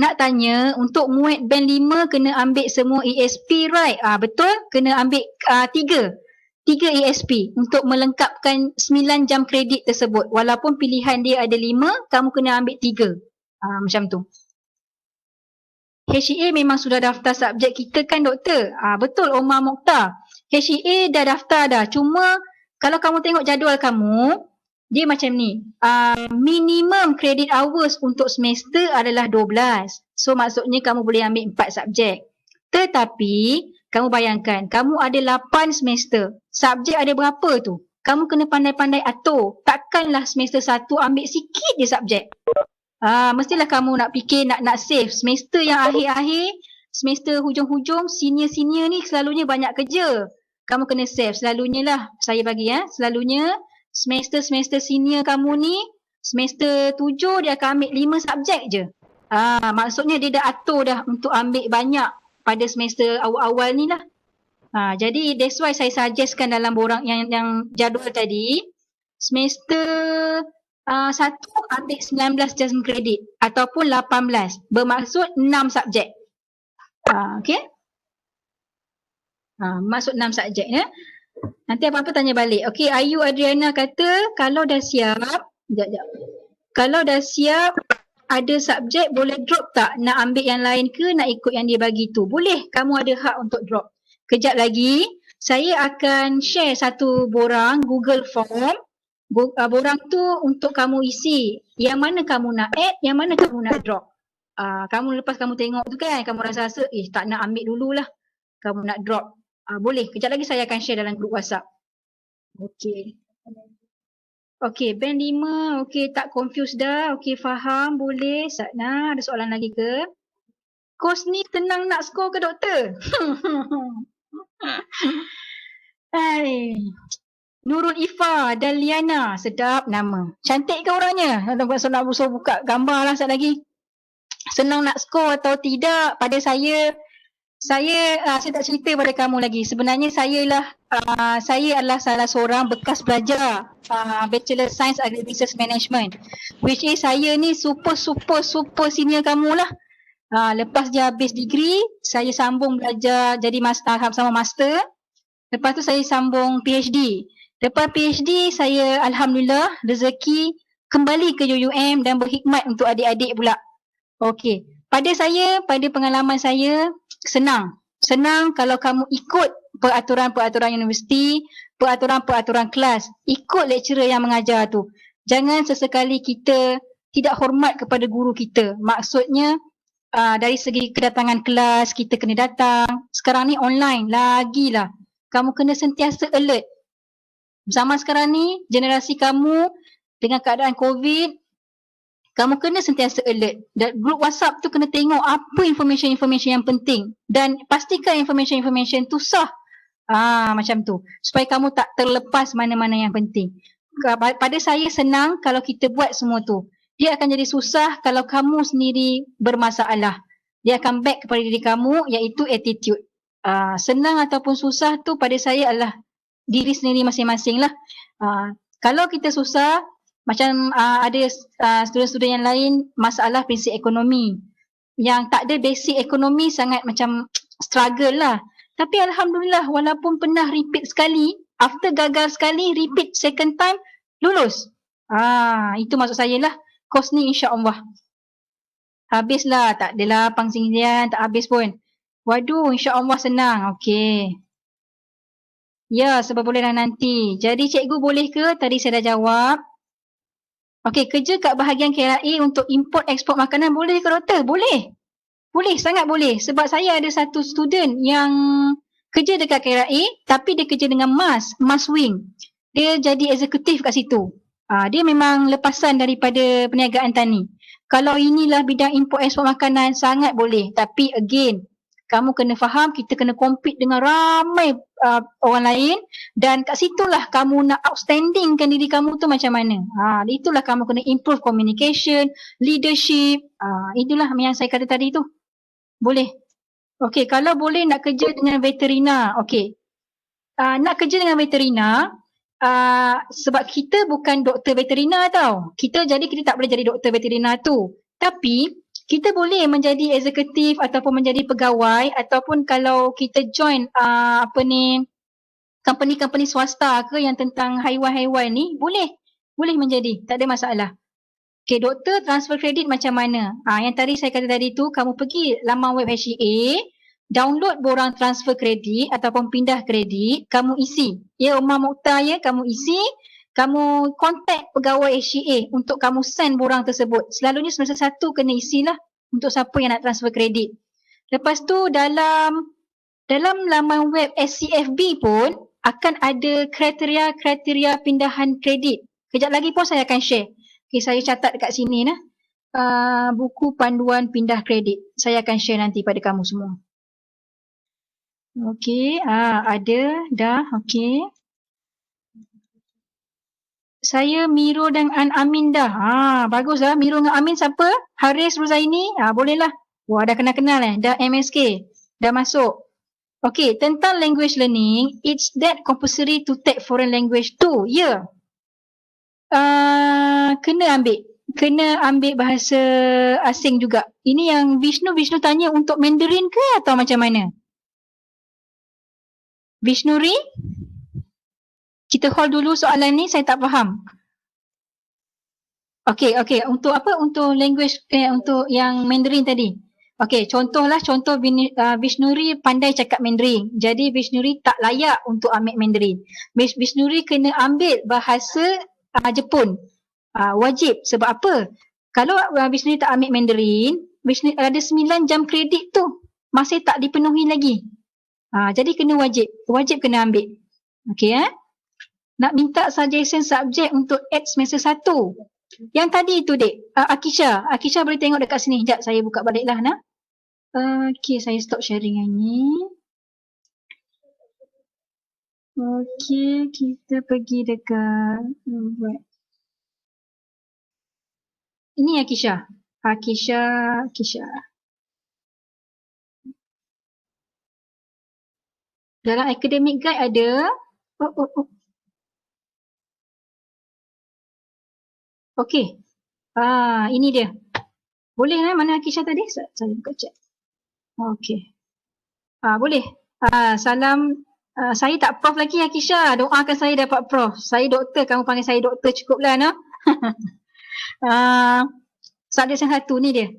Nak tanya, untuk muat band 5 kena ambil semua ESP, right? Betul, kena ambil 3 ESP untuk melengkapkan 9 jam kredit tersebut. Walaupun pilihan dia ada 5, kamu kena ambil 3. Macam tu. HCA memang sudah daftar subjek kita kan doktor? Betul Omar Mokhtar. HCA dah daftar dah. Cuma kalau kamu tengok jadual kamu, dia macam ni. Minimum credit hours untuk semester adalah 12. So maksudnya kamu boleh ambil 4 subjek. Tetapi kamu bayangkan, kamu ada 8 semester. Subjek ada berapa tu? Kamu kena pandai-pandai atur. Takkanlah semester 1 ambil sikit je subjek. Mestilah kamu nak fikir nak save. Semester yang akhir-akhir, semester hujung-hujung, senior-senior ni selalunya banyak kerja. Kamu kena save. Selalunya lah, saya bagi selalunya semester-semester senior kamu ni, semester 7 dia akan ambil 5 subjek je. Maksudnya dia dah atur dah untuk ambil banyak pada semester awal-awal ni lah. Jadi that's why saya suggestkan dalam borang yang jadual tadi, semester 1 ambil 19 jam kredit ataupun 18, bermaksud 6 subjek. Okay? Maksud 6 subjek ya. Nanti apa-apa tanya balik. Okay, Ayu Adriana kata kalau dah siap, kalau dah siap ada subjek boleh drop tak? Nak ambil yang lain ke nak ikut yang dia bagi tu? Boleh, kamu ada hak untuk drop. Kejap lagi saya akan share satu borang Google Form. Borang tu untuk kamu isi. Yang mana kamu nak add, yang mana kamu nak drop. Kamu lepas kamu tengok tu kan, kamu rasa tak nak ambil dululah. Kamu nak drop. Boleh, kejap lagi saya akan share dalam grup WhatsApp. Okey. Okey, band 5. Okey, tak confused dah. Okey, faham. Boleh. Satna, ada soalan lagi ke? Kos ni tenang nak skor ke doktor? Hai. Nurul Ifa dan Liana. Sedap nama. Cantik ke orangnya? Nak buka gambar lah sekejap lagi. Senang nak skor atau tidak? Pada saya tak cerita pada kamu lagi. Sebenarnya saya adalah salah seorang bekas pelajar Bachelor Science Agribusiness Management. Which is saya ni super senior kamu lah. Lepas dia habis degree, saya sambung belajar jadi sama master. Lepas tu saya sambung PhD. Lepas PhD saya alhamdulillah rezeki kembali ke UUM dan berkhidmat untuk adik-adik pula. Okey. Pada pengalaman saya, senang kalau kamu ikut peraturan-peraturan universiti, peraturan-peraturan kelas, ikut lecturer yang mengajar tu. Jangan sesekali kita tidak hormat kepada guru kita. Maksudnya dari segi kedatangan kelas, kita kena datang. Sekarang ni online, lagilah. Kamu kena sentiasa alert. Zaman sekarang ni, generasi kamu dengan keadaan COVID, kamu kena sentiasa alert. Dan grup WhatsApp tu kena tengok apa information-information yang penting. Dan pastikan information-information tu sah. Macam tu. Supaya kamu tak terlepas mana-mana yang penting. Pada saya senang kalau kita buat semua tu. Dia akan jadi susah kalau kamu sendiri bermasalah. Dia akan back kepada diri kamu iaitu attitude. Senang ataupun susah tu pada saya adalah diri sendiri masing-masing lah. Kalau kita susah, macam ada student-student yang lain masalah prinsip ekonomi. Yang tak ada basic ekonomi sangat macam struggle lah. Tapi alhamdulillah walaupun pernah repeat sekali, after gagal sekali, repeat second time, lulus. Itu maksud saya lah. Kos ni insya-Allah. Habislah, tak adalah pangsindian, tak habis pun. Waduh, insya-Allah senang. Okey. Ya, sebab bolehlah nanti. Jadi cikgu boleh ke? Tadi saya dah jawab. Okey, kerja kat bahagian KRA untuk import ekspor makanan boleh ke doktor? Boleh. Boleh, sangat boleh. Sebab saya ada satu student yang kerja dekat KRA tapi dia kerja dengan MAS Wing. Dia jadi eksekutif kat situ. Dia memang lepasan daripada perniagaan tani. Kalau inilah bidang import ekspor makanan sangat boleh. Tapi again, kamu kena faham kita kena compete dengan ramai orang lain dan kat situlah kamu nak outstandingkan diri kamu tu macam mana. Itulah kamu kena improve communication, leadership. Itulah yang saya kata tadi tu. Boleh. Okey, kalau boleh nak kerja dengan veterina. Okey. Nak kerja dengan veterina sebab kita bukan doktor veterina tau. Kita tak boleh jadi doktor veterina tu. Tapi kita boleh menjadi eksekutif ataupun menjadi pegawai ataupun kalau kita join company-company swasta ke yang tentang haiwan-haiwan ni boleh menjadi, tak ada masalah. Okay, doktor transfer kredit macam mana? Yang tadi saya kata tadi tu, kamu pergi laman web HCA, download borang transfer kredit ataupun pindah kredit, kamu isi. Ya, Umar Mokhtar ya, kamu isi. Kamu contact pegawai HCA untuk kamu send borang tersebut. Selalunya semester 1 kena isilah untuk siapa yang nak transfer kredit. Lepas tu dalam laman web SCFB pun akan ada kriteria-kriteria pindahan kredit. Kejap lagi pun saya akan share. Okay, saya catat dekat sini nah. buku panduan pindah kredit. Saya akan share nanti pada kamu semua. Okey, ada dah. Okey. Saya Miro dan Amin dah. Bagus dah. Miro dengan Amin siapa? Haris Ruzaini. Boleh lah. Wah, dah kenal-kenal dah MSK. Dah masuk. Okey, tentang language learning, it's that compulsory to take foreign language too. Ya. Kena ambil. Kena ambil bahasa asing juga. Ini yang Vishnu tanya untuk Mandarin ke atau macam mana? Vishnuri? Kita hold dulu soalan ni, saya tak faham. Okey. Untuk apa? Untuk language, untuk yang Mandarin tadi. Okey, contoh Vishnuri pandai cakap Mandarin. Jadi Vishnuri tak layak untuk ambil Mandarin. Vishnuri kena ambil bahasa Jepun. Wajib. Sebab apa? Kalau Vishnuri tak ambil Mandarin, Vishnuri ada 9 jam kredit tu. Masih tak dipenuhi lagi. Jadi kena wajib. Wajib kena ambil. Okey Nak minta suggestion subjek untuk semester 1. Yang tadi tu dek, Akisha. Akisha boleh tengok dekat sini. Sekejap saya buka balik lah nak. Okey, saya stop sharing yang ni. Okey, kita pergi dekat ini Akisha. Akisha. Dalam academic guide ada. Okey. Ini dia. Boleh mana Akisha tadi? Saya buka chat. Okey. Boleh. Salam. Saya tak prof lagi Akisha. Doakan saya dapat prof. Saya doktor. Kamu panggil saya doktor cukuplah no. Subjek sem 1 ni dia.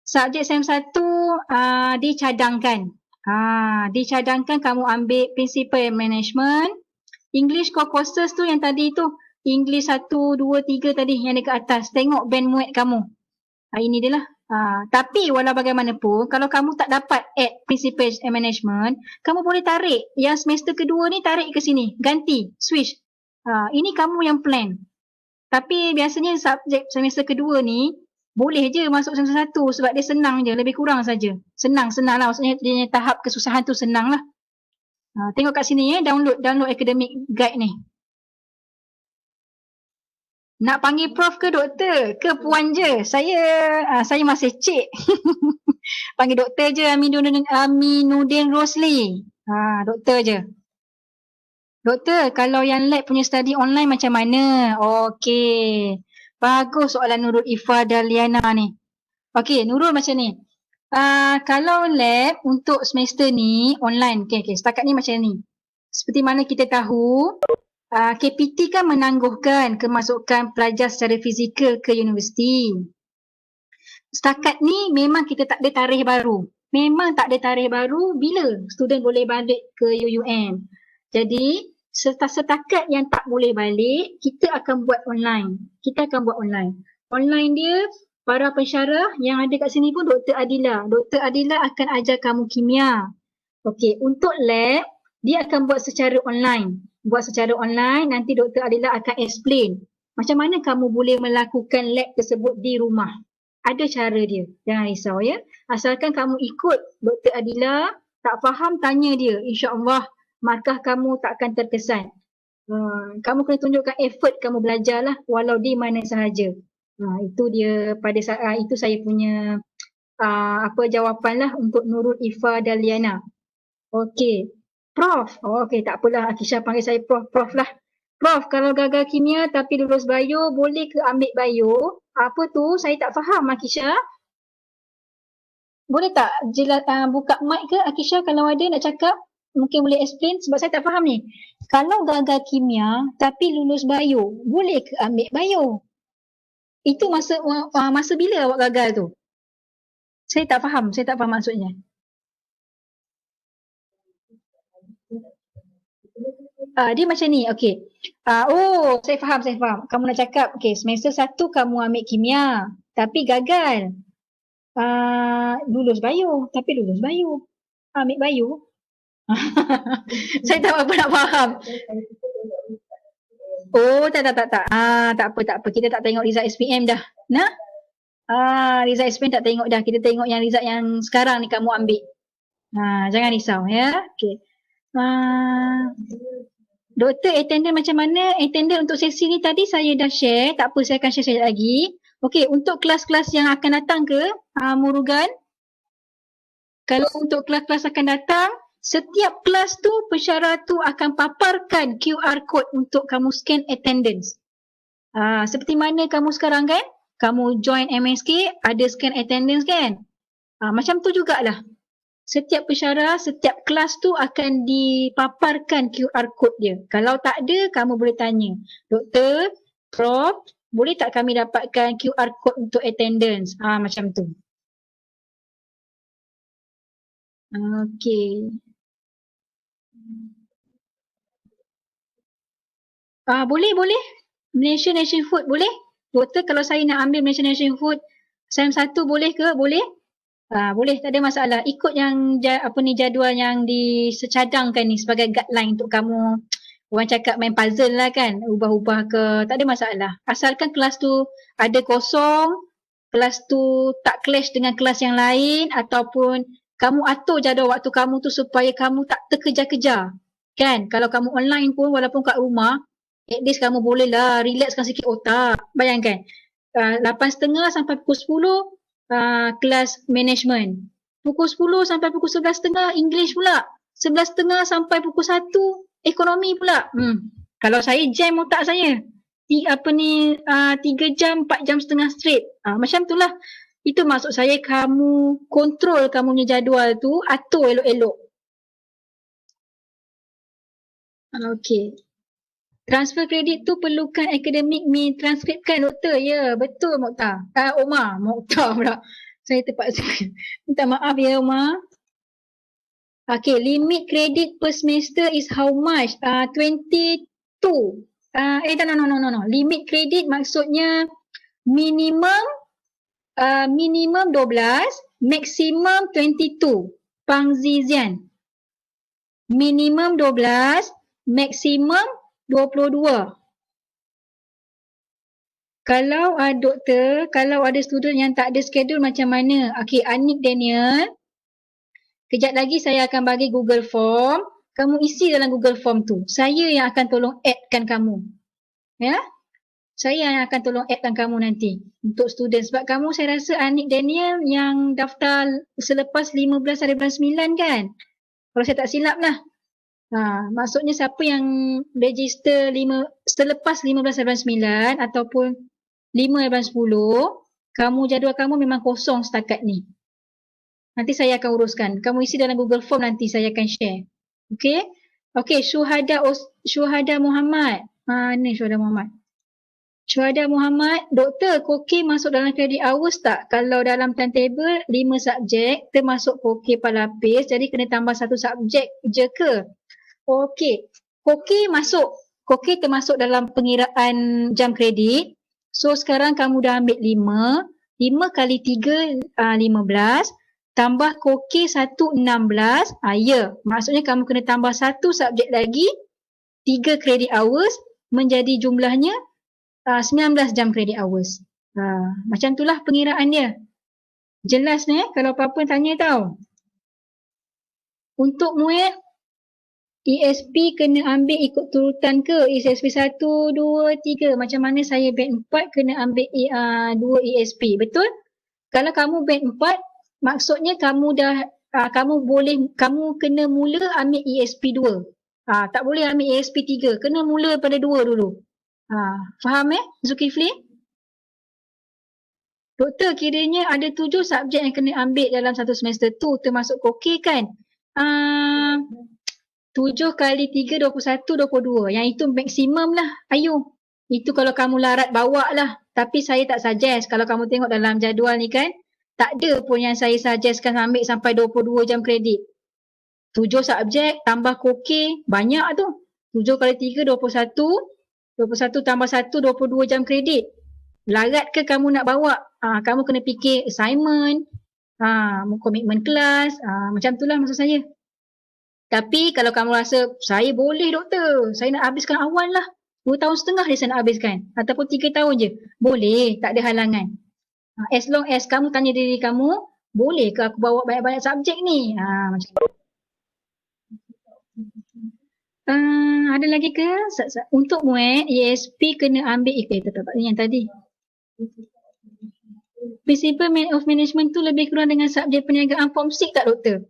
Subjek sem 1 dicadangkan. Dicadangkan kamu ambil Principal Management. English core courses tu yang tadi tu. English 1, 2, 3 tadi yang dekat atas. Tengok band muat kamu. Ini dia lah. Tapi walau bagaimanapun, kalau kamu tak dapat add Principal Management, kamu boleh tarik. Yang semester kedua ni tarik ke sini. Ganti. Switch. Ini kamu yang plan. Tapi biasanya subjek semester kedua ni, boleh je masuk semester 1 sebab dia senang je. Lebih kurang saja. Senang lah. Maksudnya dia tahap kesusahan tu senang lah. Tengok kat sini download academic guide ni. Nak panggil prof ke doktor? Ke puan je? Saya masih cik. Panggil doktor je, Aminuddin Rosli. Doktor je. Doktor, kalau yang lab punya study online macam mana? Okey. Bagus soalan Nurul Ifa dan Liana ni. Okey, Nurul macam ni. Kalau lab untuk semester ni online. Okey, setakat ni macam ni. Seperti mana kita tahu, KPT kan menangguhkan kemasukan pelajar secara fizikal ke universiti. Setakat ni memang kita tak ada tarikh baru. Memang tak ada tarikh baru bila student boleh balik ke UUM. Jadi, setakat yang tak boleh balik, kita akan buat online. Online dia, para pensyarah yang ada kat sini pun Dr. Adila. Dr. Adila akan ajar kamu kimia. Okey, untuk lab, dia akan buat secara online. Nanti Dr. Adila akan explain macam mana kamu boleh melakukan lab tersebut di rumah. Ada cara dia, jangan risau ya. Asalkan kamu ikut Dr. Adila, tak faham tanya dia. InsyaAllah markah kamu tak akan terkesan. Kamu kena tunjukkan effort kamu belajar lah walau di mana sahaja. Itu dia itu saya punya jawapan lah untuk Nurul Ifa dan Liana. Okey. Prof. Okey, tak apalah. Akisha panggil saya Prof lah. Prof, kalau gagal kimia tapi lulus bio, boleh ke ambil bio? Apa tu? Saya tak faham, Akisha. Boleh tak buka mic ke Akisha kalau ada nak cakap? Mungkin boleh explain sebab saya tak faham ni. Kalau gagal kimia tapi lulus bio, boleh ke ambil bio? Itu masa bila awak gagal tu? Saya tak faham maksudnya. Dia macam ni, okey. Saya faham. Kamu nak cakap, okey, semester 1 kamu ambil kimia, tapi gagal. Lulus bio. Ambil bio. Saya tak apa nak faham. Tak. Tak apa. Kita tak tengok result SPM dah. Nah? Result SPM tak tengok dah. Kita tengok yang result yang sekarang ni kamu ambil. Jangan risau ya. Okay. Doktor attendance macam mana? Attendance untuk sesi ni tadi saya dah share. Tak apa, saya akan share lagi. Okey, untuk kelas-kelas yang akan datang ke Murugan? Kalau untuk kelas-kelas akan datang, setiap kelas tu pensyarah tu akan paparkan QR code untuk kamu scan attendance. Seperti mana kamu sekarang kan? Kamu join MSK, ada scan attendance kan? Macam tu jugalah. Setiap pensyarah, setiap kelas tu akan dipaparkan QR code dia. Kalau tak ada, kamu boleh tanya. Doktor, Prof, boleh tak kami dapatkan QR code untuk attendance? Macam tu. Okey. Boleh. Malaysia Nation Food boleh? Doktor, kalau saya nak ambil Malaysia Nation Food SEM 1 boleh ke? Boleh? Boleh, tak ada masalah. Ikut yang jadual yang disecadangkan ni sebagai guideline untuk kamu. Orang cakap main puzzle lah kan, ubah-ubah ke, tak ada masalah. Asalkan kelas tu ada kosong, kelas tu tak clash dengan kelas yang lain, ataupun kamu atur jadual waktu kamu tu supaya kamu tak terkejar-kejar. Kan, kalau kamu online pun walaupun kat rumah, at least kamu boleh lah relaxkan sikit otak. Bayangkan, 8.30 sampai pukul 10, kelas management. Pukul 10 sampai pukul 11.30 English pula. 11.30 sampai pukul 1 ekonomi pula. Kalau saya jam otak saya. 3 jam, 4 jam setengah straight. Macam tu lah. Itu maksud saya, kamu kontrol kamu punya jadual tu, atur elok-elok. Okey. Transfer kredit tu perlukan akademik transkripkan doktor. Ya, betul Mokhtar. Omar. Mokhtar pula. Saya terpaksa. Minta maaf ya Omar. Okay, limit kredit per semester is how much? 22. No. Limit kredit maksudnya minimum 12, maximum 22. Pang Zizian. Minimum 12, maximum 22. Kalau doktor, kalau ada student yang tak ada schedule macam mana? Okay, Anik Daniel. Kejap lagi saya akan bagi Google Form. Kamu isi dalam Google Form tu. Saya yang akan tolong add-kan kamu. Ya? Saya yang akan tolong add-kan kamu nanti. Untuk student. Sebab kamu saya rasa Anik Daniel yang daftar selepas 15 hari bulan 9 kan? Kalau saya tak silap lah. Maksudnya siapa yang register selepas 15 hari bulan 9 ataupun 5 hari bulan 10, jadual kamu memang kosong setakat ni. Nanti saya akan uruskan. Kamu isi dalam Google Form, nanti saya akan share. Okey? Okey, Syuhada Muhammad. Ni Syuhada Muhammad. Syuhada Muhammad, doktor, Koki masuk dalam credit hours tak? Kalau dalam timetable 5 subjek, termasuk Koki palapis, jadi kena tambah 1 subjek je ke? Okey. Koki masuk. Koki termasuk dalam pengiraan jam kredit. So sekarang kamu dah ambil 5. 5 kali 3, 15. Tambah Koki 1, 16. Ya, maksudnya kamu kena tambah 1 subjek lagi, 3 credit hours, menjadi jumlahnya 19 jam credit hours. Macam itulah pengiraan dia. Jelas ni kalau apa-apa tanya tau. Untuk muat, ESP kena ambil ikut turutan ke? ESP 1, 2, 3. Macam mana saya band 4 kena ambil 2 ESP. Betul? Kalau kamu band 4, maksudnya kamu kena mula ambil ESP 2. Tak boleh ambil ESP 3. Kena mula pada 2 dulu. Faham Zulkifli? Doktor, kiranya ada 7 subjek yang kena ambil dalam satu semester tu, termasuk Koki kan? 7 kali 3, 21, 22. Yang itu maksimum lah. Ayu. Itu kalau kamu larat bawa lah. Tapi saya tak suggest. Kalau kamu tengok dalam jadual ni kan, tak ada pun yang saya suggestkan ambil sampai 22 jam kredit. 7 subjek tambah Koki, banyak tu. 7 kali 3, 21. 21 tambah 1, 22 jam kredit. Larat ke kamu nak bawa? Kamu kena fikir assignment, komitmen kelas, macam itulah maksud saya. Tapi kalau kamu rasa, saya boleh doktor, saya nak habiskan awal lah. 2 tahun setengah dia saya nak habiskan. Ataupun 3 tahun je. Boleh, tak ada halangan. As long as kamu tanya diri kamu, boleh ke aku bawa banyak-banyak subjek ni? Macam tu. Ada lagi ke? Untuk ESP kena ambil tetap yang tadi. Principle of Management tu lebih kurang dengan subjek perniagaan form 6 tak doktor?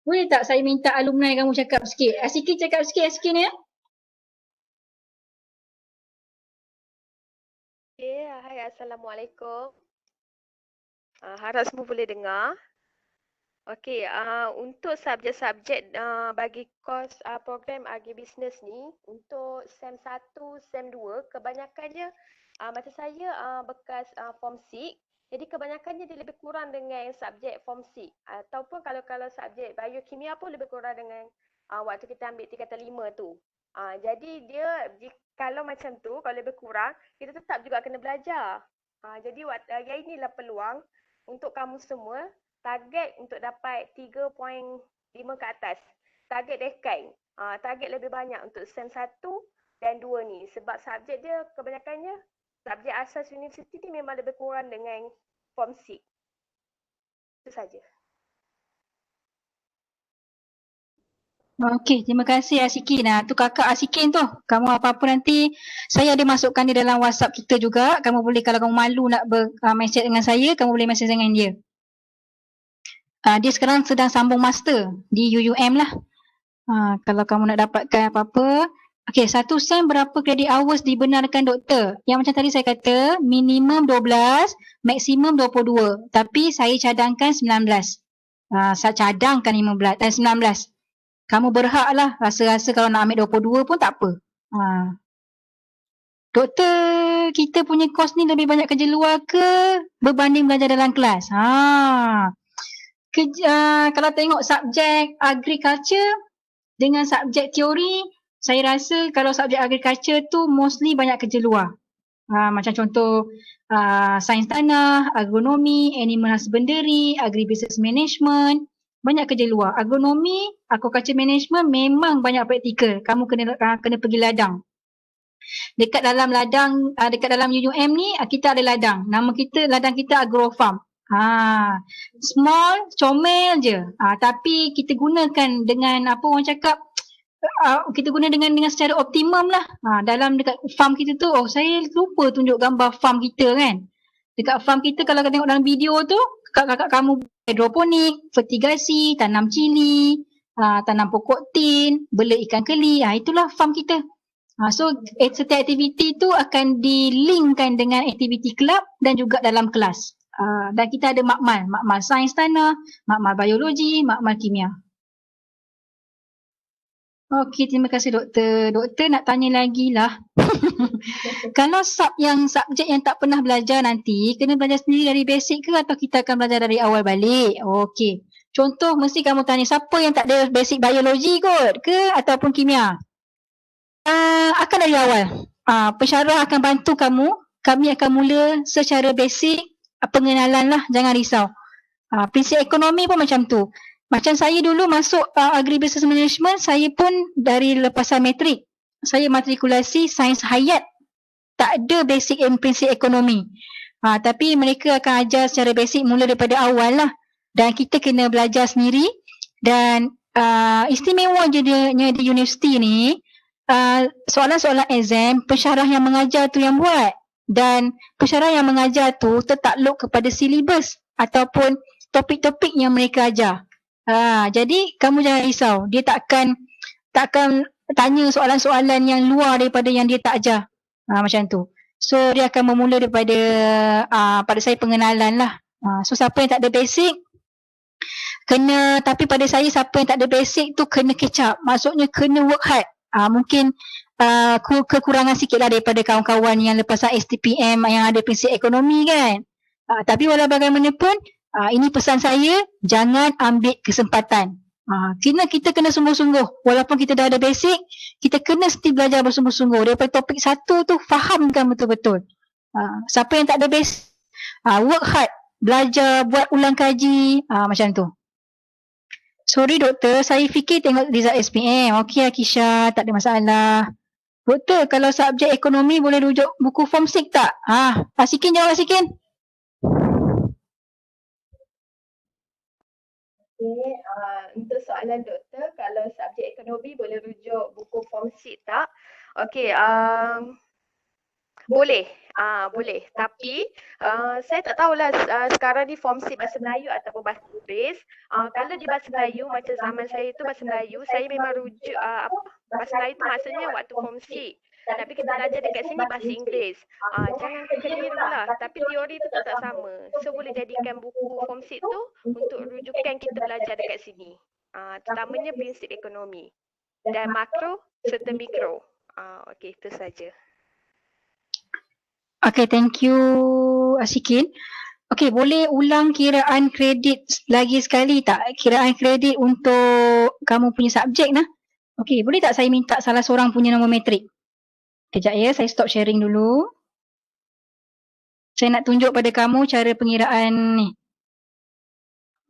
Boleh tak saya minta alumni kamu cakap sikit? Asiki cakap sikit ni. Okay, hai, Assalamualaikum. Harap semua boleh dengar. Okey, untuk subjek-subjek bagi kos program Agribusiness ni, untuk SEM 1, SEM 2, kebanyakannya macam saya bekas Form 6, jadi kebanyakannya dia lebih kurang dengan subjek Form 6. Ataupun kalau subjek biokimia pun lebih kurang dengan waktu kita ambil 3/5 tu. Jadi dia kalau macam tu, kalau lebih kurang, kita tetap juga kena belajar. Jadi yang inilah peluang untuk kamu semua target untuk dapat 3.5 ke atas. Target dekan. Target lebih banyak untuk SEM 1 dan 2 ni. Sebab subjek dia kebanyakannya, subjek asas universiti ni memang lebih kurang dengan Form 6. Itu saja. Okey, terima kasih Asikin. Tu kakak Asikin tu. Kamu apa-apa nanti, saya ada masukkan dia dalam WhatsApp kita juga. Kamu boleh, kalau kamu malu nak message dengan saya, kamu boleh message dengan dia. Dia sekarang sedang sambung master di UUM lah. Kalau kamu nak dapatkan apa-apa. Okey, satu SEM berapa credit hours dibenarkan doktor? Yang macam tadi saya kata, minimum 12, maksimum 22. Tapi saya cadangkan 19. Saya cadangkan 19. Kamu berhak lah, rasa-rasa kalau nak ambil 22 pun tak apa. Doktor, kita punya kos ni lebih banyak kerja luar ke berbanding belajar dalam kelas? Kalau tengok subjek agriculture dengan subjek teori, saya rasa kalau subjek agriculture tu mostly banyak kerja luar. Macam contoh sains tanah, agronomi, animal husbandry, agribusiness management, banyak kerja luar. Agronomi, aquaculture management memang banyak praktikal. Kamu kena pergi ladang. Dekat dalam ladang, dekat dalam UUM ni, kita ada ladang. Nama kita, ladang kita Agrofarm. Small, comel je. Tapi kita gunakan dengan apa orang cakap, kita guna dengan secara optimum lah. Dalam dekat farm kita tu, saya lupa tunjuk gambar farm kita kan. Dekat farm kita kalau tengok dalam video tu, kakak-kakak kamu hidroponik, fertigasi, tanam cili, tanam pokok tin, bela ikan keli, itulah farm kita. So setiap aktiviti tu akan dilinkkan dengan aktiviti kelab dan juga dalam kelas. Dan kita ada makmal sains tanah, makmal biologi, makmal kimia. Okey, terima kasih doktor. Doktor nak tanya lagi lah. Kalau subjek yang tak pernah belajar nanti, kena belajar sendiri dari basic ke atau kita akan belajar dari awal balik? Okey. Contoh mesti kamu tanya siapa yang tak ada basic biologi kot ke ataupun kimia? Akan dari awal. Pensyarah akan bantu kamu. Kami akan mula secara basic pengenalan lah, jangan risau. Prinsip ekonomi pun macam tu. Macam saya dulu masuk Agribusiness Management, saya pun dari lepasan matrik. Saya matrikulasi sains hayat. Tak ada basic prinsip ekonomi. Tapi mereka akan ajar secara basic mula daripada awal lah. Dan kita kena belajar sendiri. Dan istimewanya di universiti ni, soalan-soalan exam, pensyarah yang mengajar tu yang buat. Dan pensyarah yang mengajar tu tertakluk kepada silibus ataupun topik-topik yang mereka ajar. Jadi kamu jangan risau, dia takkan tanya soalan-soalan yang luar daripada yang dia tak ajar. Macam tu. So dia akan memula daripada pada saya pengenalan lah. So siapa yang tak ada basic tapi pada saya siapa yang tak ada basic tu kena catch up. Maksudnya kena work hard. Mungkin kekurangan sikit lah daripada kawan-kawan yang lepasan STPM yang ada prinsip ekonomi kan. Tapi walau bagaimanapun, ini pesan saya, jangan ambil kesempatan. Kita kena sungguh-sungguh. Walaupun kita dah ada basic, kita kena mesti belajar bersungguh-sungguh. Daripada topik satu tu, fahamkan betul-betul. Siapa yang tak ada basic, work hard. Belajar, buat ulang kaji, macam tu. Sorry doktor, saya fikir tengok result SPM. Okey Akisha, tak ada masalah. Doktor, kalau subjek ekonomi boleh rujuk buku form 6 tak? Asikin jawab Asikin. Okay, untuk soalan doktor, kalau subjek ekonomi boleh rujuk buku form sheet tak? Okay, boleh, boleh. Tapi saya tak tahulah sekarang ni form sheet bahasa Melayu ataupun bahasa Inggeris. Kalau di bahasa Melayu, macam zaman saya tu bahasa Melayu, saya memang rujuk bahasa Melayu tu maksudnya waktu form sheet. Tapi kita belajar dekat sini bahasa Inggeris. Jangan kelirulah. Tapi teori tu tetap sama. So boleh jadikan buku form sheet tu untuk rujukan kita belajar dekat sini. Terutamanya prinsip ekonomi dan makro serta mikro. Okey, itu saja. Okay, thank you Asyikin. Okay, boleh ulang kiraan kredit lagi sekali tak? Kiraan kredit untuk kamu punya subjek nah. Okay, boleh tak saya minta salah seorang punya nombor metrik? Kejap ya, saya stop sharing dulu. Saya nak tunjuk pada kamu cara pengiraan ni.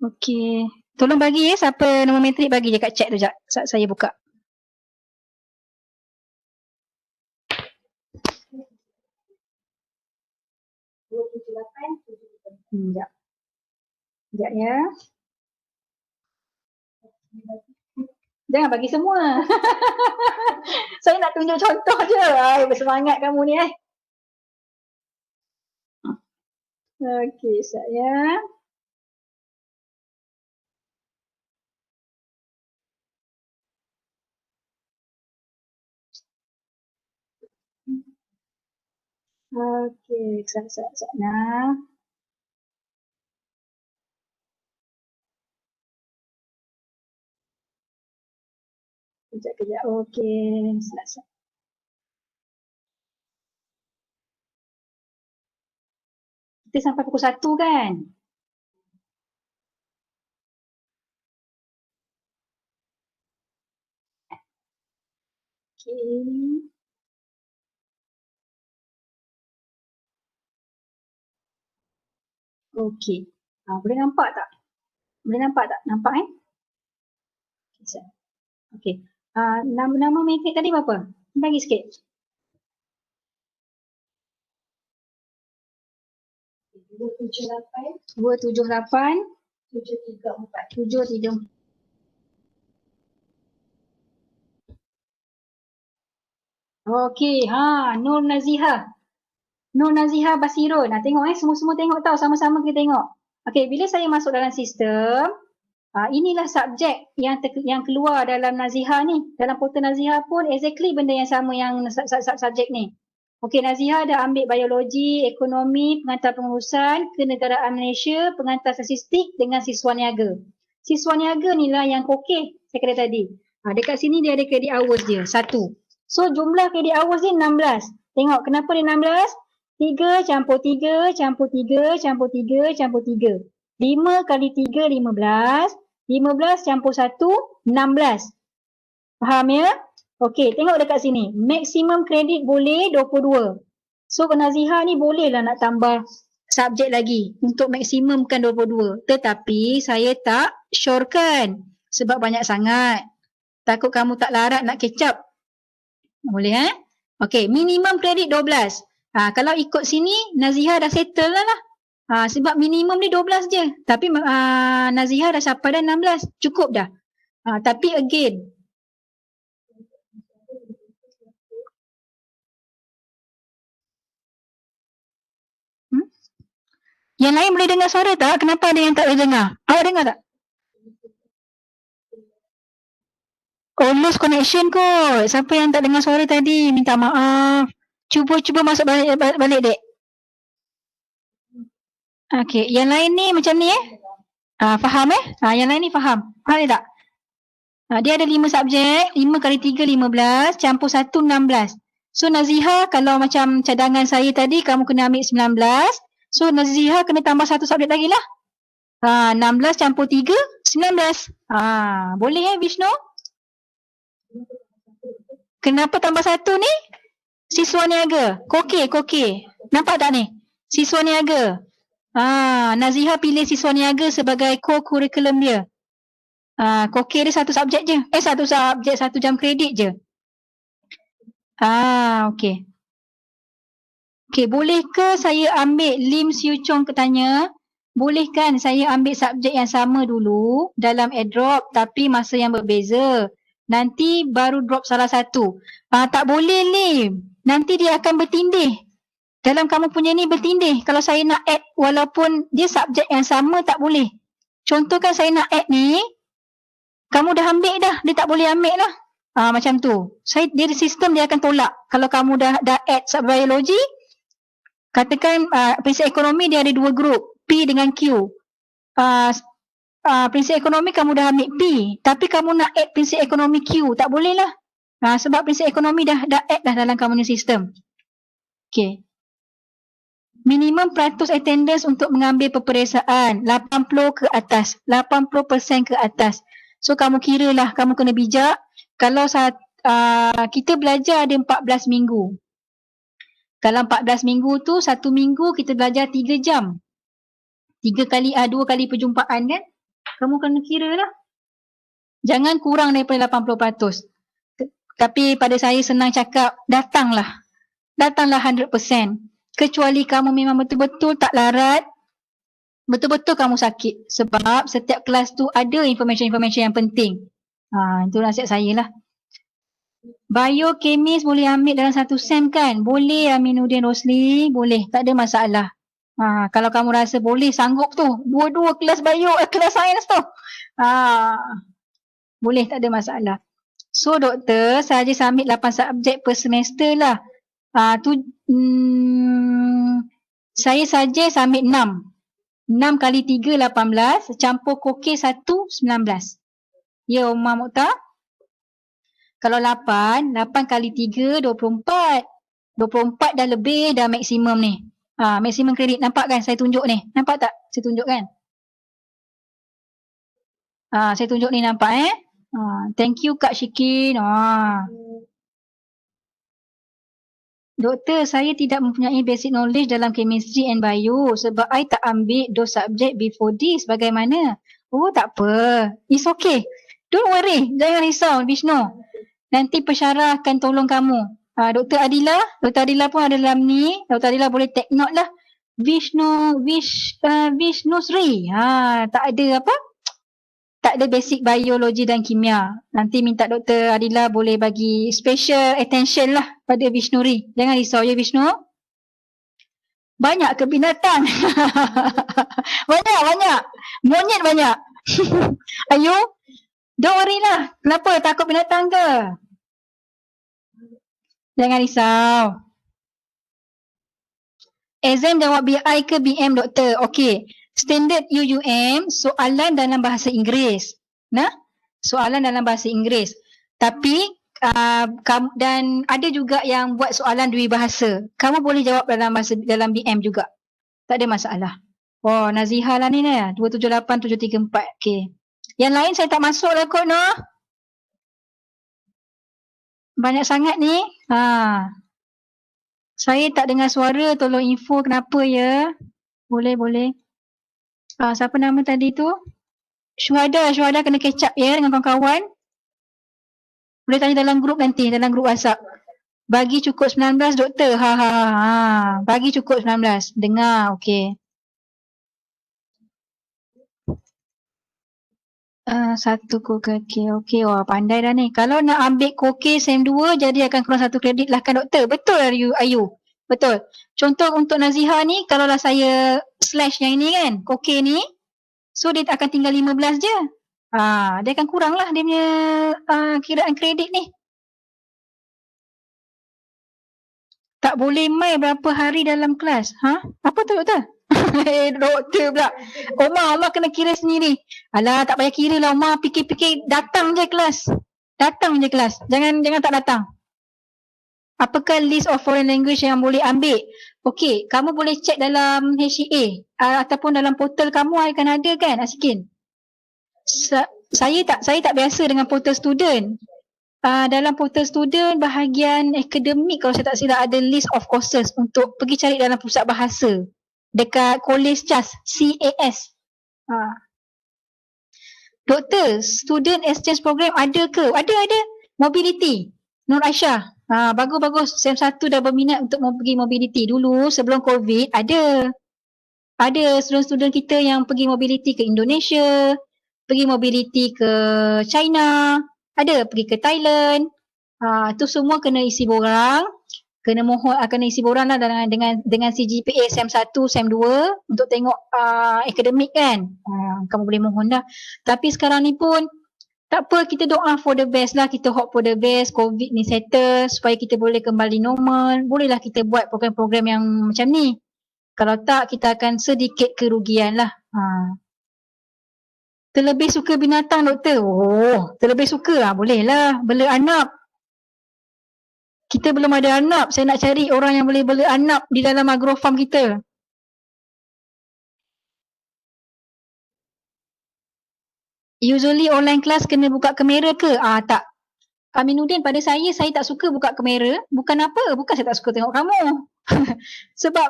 Okay, tolong bagi ya, siapa nombor metrik bagi je kat chat tu sekejap. Saya buka. Sekejap. Sekejap ya. Jangan bagi semua. Saya nak tunjuk contoh je. Ay, bersemangat kamu ni Okey, saya. Okey, sekejap nah. Kejap. Okey, sekejap. Kita sampai pukul 1 kan? Okey. Okey. Boleh nampak tak? Boleh nampak tak? Nampak Sekejap. Okey. Nama metrik tadi berapa? Bagi sikit. 278 734. Okey, Nur Nazihah. Nur Nazihah Basirun. Tengok semua-semua tengok tau, sama-sama kita tengok. Okey, bila saya masuk dalam sistem, inilah subjek yang keluar dalam Nazihah ni. Dalam portal Nazihah pun exactly benda yang sama yang subjek ni. Okey, Nazihah dah ambil biologi, ekonomi, pengantar pengurusan, kenegaraan Malaysia, pengantar statistik dengan siswa niaga. Siswa niaga ni lah yang kokeh saya kata tadi. Dekat sini dia ada credit hours dia, 1. So jumlah credit hours dia 16. Tengok kenapa dia 16? 3 campur 3 campur 3 campur 3 campur 3. 5 kali 3, 15. 15 campur 1, 16. Faham ya? Okey, tengok dekat sini. Maksimum kredit boleh 22. So, Nazihah ni boleh lah nak tambah subjek lagi untuk maksimumkan 22. Tetapi, saya tak syorkan sebab banyak sangat. Takut kamu tak larat nak catch up. Boleh Okey, minimum kredit 12. Kalau ikut sini, Nazihah dah settle lah. Sebab minimum ni 12 je. Tapi Nazihah dah capai dah 16. Cukup dah. Tapi again, yang lain boleh dengar suara tak? Kenapa ada yang tak boleh dengar? Awak dengar tak? Oh, lost connection kot. Siapa yang tak dengar suara tadi? Minta maaf. Cuba masuk balik dek. Okey, yang lain ni macam ni faham yang lain ni faham. Faham tak? Dia ada 5 subjek, 5 kali 3, 15, campur 1, 16. So Nazihah kalau macam cadangan saya tadi, kamu kena ambil 19. So Nazihah kena tambah 1 subjek lagi lah. 16 campur 3, 19. Boleh Vishnu? Kenapa tambah 1 ni? Siswa niaga. Kokeh. Nampak tak ni? Siswa niaga. Nazihah pilih siswa niaga sebagai core curriculum dia. Kokeh dia 1 subjek je. 1 subjek, 1 jam kredit je. Okey. Okey, boleh ke saya ambil Lim Siu Chong tanya, boleh kan saya ambil subjek yang sama dulu dalam airdrop tapi masa yang berbeza. Nanti baru drop salah satu. Tak boleh Lim. Nanti dia akan bertindih. Dalam kamu punya ni bertindih. Kalau saya nak add walaupun dia subjek yang sama tak boleh. Contoh kan saya nak add ni, kamu dah ambil dah. Dia tak boleh ambil lah. Macam tu. Dia sistem dia akan tolak. Kalau kamu dah add subbiology, katakan prinsip ekonomi dia ada dua grup. P dengan Q. Prinsip ekonomi kamu dah ambil P. Tapi kamu nak add prinsip ekonomi Q. Tak boleh lah. Sebab prinsip ekonomi dah add dah dalam kamu punya sistem. Okay. Minimum peratus attendance untuk mengambil peperiksaan 80 ke atas. 80% ke atas. So kamu kira lah. Kamu kena bijak. Kalau kita belajar ada 14 minggu. Dalam 14 minggu tu, 1 minggu kita belajar 3 jam. 2 kali perjumpaan kan? Kamu kena kira lah. Jangan kurang daripada 80%. Tapi pada saya senang cakap, datanglah. Datanglah 100%. Kecuali kamu memang betul-betul tak larat, betul-betul kamu sakit. Sebab setiap kelas tu ada information-information yang penting. Itu nasihat saya lah. Biokemis boleh ambil dalam satu sem kan? Boleh Aminuddin Rosli, boleh. Tak ada masalah. Kalau kamu rasa boleh, sanggup tu. Dua-dua kelas kelas sains tu. Boleh, tak ada masalah. So doktor, sahaja submit 8 subjek per semester lah. Saya saja submit 6. 6 kali 3, 18. Campur kokek 1, 19. Ya Umar Mukhtar? Kalau 8 kali 3, 24. 24 dah lebih, dah maksimum ni. Maksimum kredit. Nampak kan saya tunjuk ni? Nampak tak? Saya tunjuk kan? Saya tunjuk ni, nampak thank you Kak Syikin. Doktor, saya tidak mempunyai basic knowledge dalam chemistry and bio sebab I tak ambil those subject before this. Bagaimana? Oh, tak apa. It's okay. Don't worry. Jangan risau, Vishnu. Nanti pensyarah akan tolong kamu. Dr. Adila pun ada dalam ni. Dr. Adila boleh take note lah. Vishnu Sri. Tak ada apa? Tak ada basic biologi dan kimia. Nanti minta Dr. Adila boleh bagi special attention lah pada Vishnu Ri. Jangan risau ya Vishnu. Banyak ke binatang? Banyak. Monyet banyak. Ayo. Don't worry lah. Kenapa? Takut binatang ke? Jangan risau. Exam jawab BI ke BM doktor? Okey. Standard UUM, soalan dalam bahasa Inggeris. Soalan dalam bahasa Inggeris. Tapi, dan ada juga yang buat soalan dua bahasa. Kamu boleh jawab dalam BM juga. Tak ada masalah. Oh, Nazihah lah ni 278734. Okey. Yang lain saya tak masuk lah kot Banyak sangat ni. Saya tak dengar suara, tolong info kenapa ya. Boleh. Siapa nama tadi tu? Syuhada kena catch up ya dengan kawan-kawan. Boleh tanya dalam grup nanti, dalam grup WhatsApp. Bagi cukup 19 doktor. Bagi cukup 19. Dengar, okey. Satu kokek. Okey, wah pandai dah ni. Kalau nak ambil kokek SEM 2 jadi akan kurang satu kredit lah kan doktor. Betul Ayu? Betul. Contoh untuk Nazihah ni, kalaulah saya slash yang ini kan, kokek ni, so dia akan tinggal 15 je. Dia akan kurang lah dia punya kiraan kredit ni. Tak boleh mai berapa hari dalam kelas. Apa tu doktor? Doktor pula. Omar kena kira sendiri. Alah, tak payah kira lah Omar. Fikir-fikir datang je kelas. Jangan tak datang. Apakah list of foreign language yang boleh ambil? Okey, kamu boleh check dalam HEA ataupun dalam portal kamu akan ada kan Asikin? Saya tak biasa dengan portal student. Dalam portal student bahagian akademik kalau saya tak silap ada list of courses untuk pergi cari dalam pusat bahasa dekat College CAS, CAS. Doktor, student exchange program ada ke? Ada. Mobility. Nur Aisyah. Bagus. SEM 1 dah berminat untuk pergi mobility. Dulu sebelum COVID ada. Ada student-student kita yang pergi mobility ke Indonesia, pergi mobility ke China, ada pergi ke Thailand. Tu semua kena isi borang, kena isi borang lah dengan CGPA SEM 1, SEM 2 untuk tengok akademik kan. Kamu boleh mohon dah. Tapi sekarang ni pun tak apa, kita doa for the best lah, kita hope for the best, COVID ni settle supaya kita boleh kembali normal. Bolehlah kita buat program-program yang macam ni. Kalau tak, kita akan sedikit kerugian lah. Terlebih suka binatang, doktor? Oh, terlebih suka lah, boleh lah. Bela anap. Kita belum ada anap. Saya nak cari orang yang boleh bela anap di dalam agrofarm kita. Usually online class kena buka kamera ke? Tak. Aminuddin, pada saya tak suka buka kamera. Bukan apa, bukan saya tak suka tengok kamu. Sebab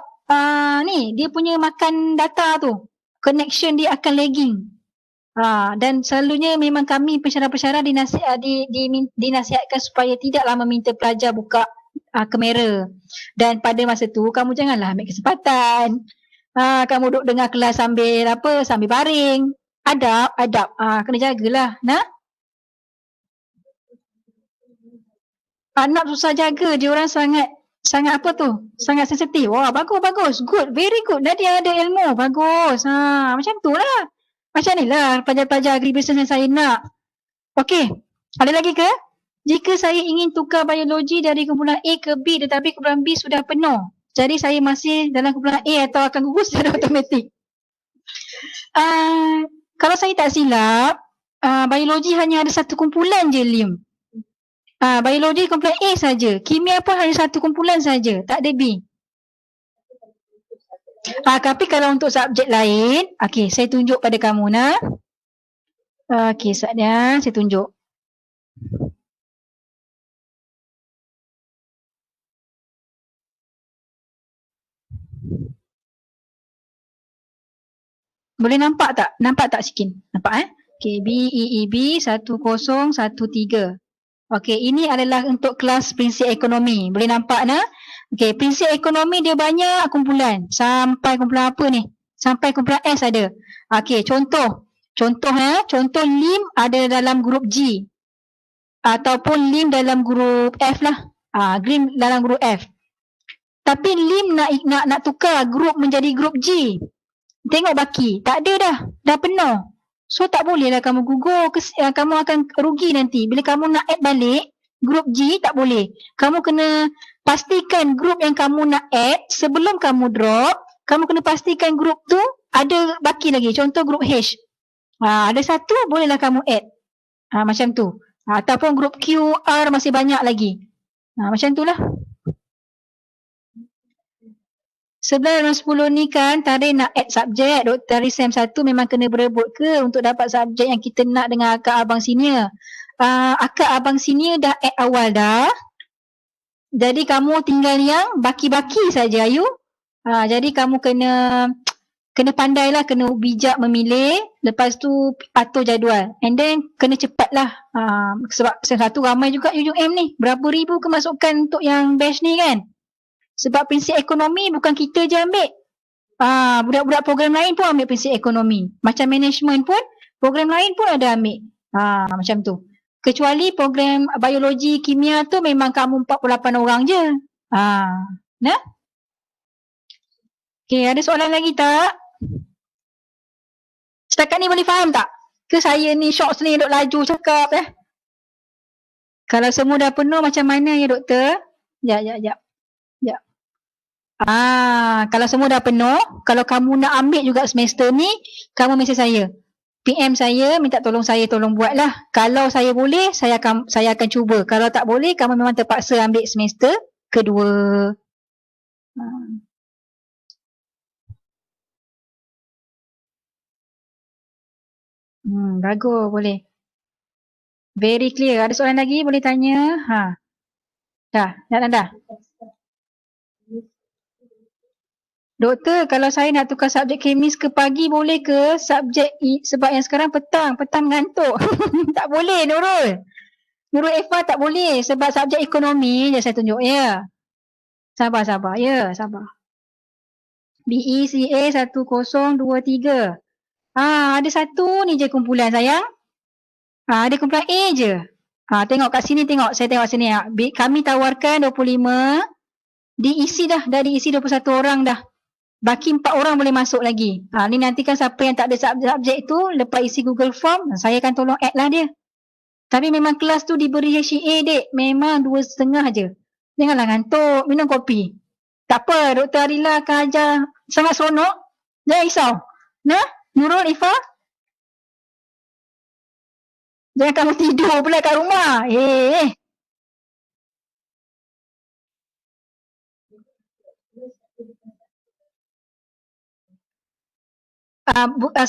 ni, dia punya makan data tu. Connection dia akan lagging. Dan selalunya memang kami pensyarah-pensyarah dinasihatkan supaya tidaklah meminta pelajar buka kamera. Dan pada masa tu kamu janganlah ambil kesempatan. Kamu duduk dengar kelas sambil baring. Adab. Kena jagalah. Anak susah jaga, dia orang sangat apa tu? Sangat sensitif. Wah, bagus. Good, very good. Dia ada ilmu. Bagus. Macam tu lah. Macam ni lah pelajar-pelajar agribusiness yang saya nak. Okey, ada lagi ke? Jika saya ingin tukar biologi dari kumpulan A ke B tetapi kumpulan B sudah penuh, jadi saya masih dalam kumpulan A atau akan gugur secara automatik? Kalau saya tak silap, biologi hanya ada satu kumpulan je, Lim. Biologi kumpulan A saja. Kimia pun hanya satu kumpulan saja, tak ada B. Tapi kalau untuk subjek lain, okey, saya tunjuk pada kamu nah. Okey, saatnya saya tunjuk. Boleh nampak tak? Nampak tak sikit? Nampak Okey, BEEB 1013. Okey, ini adalah untuk kelas prinsip ekonomi. Boleh nampak nah? Okey, prinsip ekonomi dia banyak kumpulan. Sampai kumpulan apa ni? Sampai kumpulan S ada. Okey, contoh LIM ada dalam grup G. Ataupun LIM dalam grup F lah. LIM dalam grup F. Tapi LIM nak tukar grup menjadi grup G. Tengok baki, tak ada dah penuh. So tak bolehlah kamu gugur, kamu akan rugi nanti. Bila kamu nak add balik, grup G tak boleh. Kamu kena pastikan grup yang kamu nak add, sebelum kamu drop, kamu kena pastikan grup tu ada baki lagi. Contoh grup H. Ada satu, bolehlah kamu add. Macam tu. Ataupun grup Q, R masih banyak lagi. Macam tu lah. 11 dan 10 ni kan tarikh nak add subjek. Dari SEM 1 memang kena berebut ke untuk dapat subjek yang kita nak dengan akak abang senior. Akak abang senior dah add awal dah. Jadi kamu tinggal yang baki-baki saja Ayu. Jadi kamu kena pandailah, kena bijak memilih. Lepas tu atur jadual. And then kena cepatlah. Sebab SEM 1 ramai juga UUM ni. Berapa ribu kemasukan untuk yang batch ni kan. Sebab prinsip ekonomi bukan kita je ambil. Budak-budak program lain pun ambil prinsip ekonomi. Macam management pun, program lain pun ada ambil. Macam tu. Kecuali program biologi, kimia tu memang kamu 48 orang je. Nah? Okay, ada soalan lagi tak? Setakat ni boleh faham tak? Ke saya ni shock ni duk laju cakap Kalau semua dah penuh macam mana ya doktor? Sekejap. Kalau semua dah penuh, kalau kamu nak ambil juga semester ni, kamu mesej saya. PM saya, minta tolong saya, tolong buatlah. Kalau saya boleh, saya akan cuba. Kalau tak boleh, kamu memang terpaksa ambil semester kedua. Bagus, boleh. Very clear. Ada soalan lagi? Boleh tanya? Dah. Doktor, kalau saya nak tukar subjek kemis ke pagi boleh ke? Sebab yang sekarang petang mengantuk. Tak boleh Nurul. Nurul Eva tak boleh sebab subjek ekonomi je saya tunjuk. Ya. Sabar. BECA 1023. Ada satu ni je kumpulan sayang. Ada kumpulan A je. Tengok kat sini tengok. Saya tengok sini. Kami tawarkan 25. Diisi dah diisi 21 orang dah. Baki 4 orang boleh masuk lagi. Ni nanti kan siapa yang tak ada subjek tu, lepas isi Google Form, saya akan tolong add lah dia. Tapi memang kelas tu diberi HCA dek. Memang 2.5 je. Janganlah ngantuk. Minum kopi. Tak apa, Dr. Arila akan ajar sangat seronok. Jangan risau. Nah, Nurul, Ifah. Jangan kamu tidur pula kat rumah.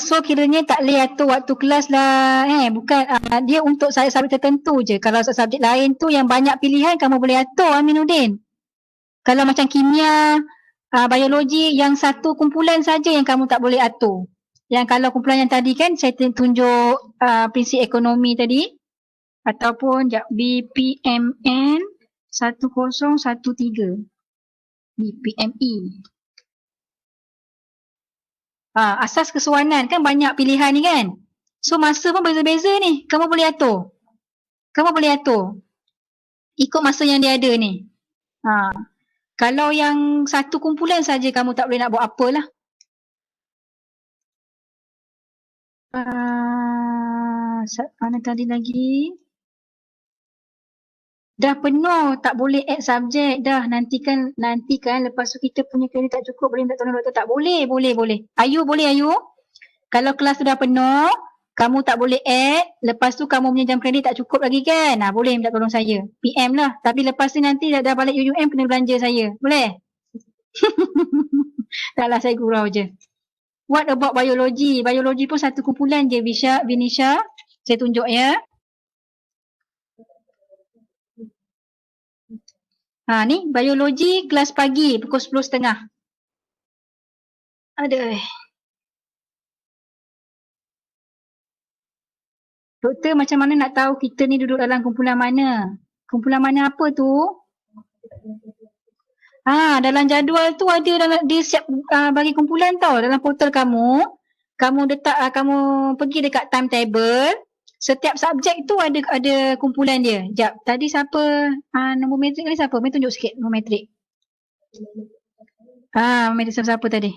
So kiranya tak boleh atur waktu kelas lah. Bukan, dia untuk subjek tertentu je. Kalau subjek lain tu yang banyak pilihan, kamu boleh atur, Aminuddin. Kalau macam kimia, biologi, yang satu kumpulan saja yang kamu tak boleh atur. Yang kalau kumpulan yang tadi kan, saya tunjuk prinsip ekonomi tadi. Ataupun BPMN 1013. BPME. Asas kesuanan kan banyak pilihan ni kan. So masa pun beza-beza ni. Kamu boleh atur. Ikut masa yang dia ada ni. Kalau yang satu kumpulan saja kamu tak boleh nak buat apalah. Mana tadi lagi? Dah penuh, tak boleh add subjek dah. Nanti kan lepas tu kita punya kredit tak cukup, boleh minta tolong doktor. Tak boleh. Ayu boleh Ayu. Kalau kelas tu dah penuh, kamu tak boleh add, lepas tu kamu punya jam kredit tak cukup lagi kan? Boleh minta tolong saya. PM lah. Tapi lepas tu nanti dah balik UUM kena belanja saya. Boleh? Taklah, saya gurau je. What about biologi? Biologi pun satu kumpulan je, Vinisha. Saya tunjuk ya. Ni biologi kelas pagi pukul 10.30. Aduh. Doktor, macam mana nak tahu kita ni duduk dalam kumpulan mana? Kumpulan mana apa tu? Dalam jadual tu ada dia siap bagi kumpulan tau. Dalam portal kamu kamu pergi dekat timetable. Setiap subjek tu ada kumpulan dia. Sekejap, tadi siapa? Nombor metrik tadi siapa? Mari tunjuk sikit nombor metrik. Nombor metrik siapa tadi?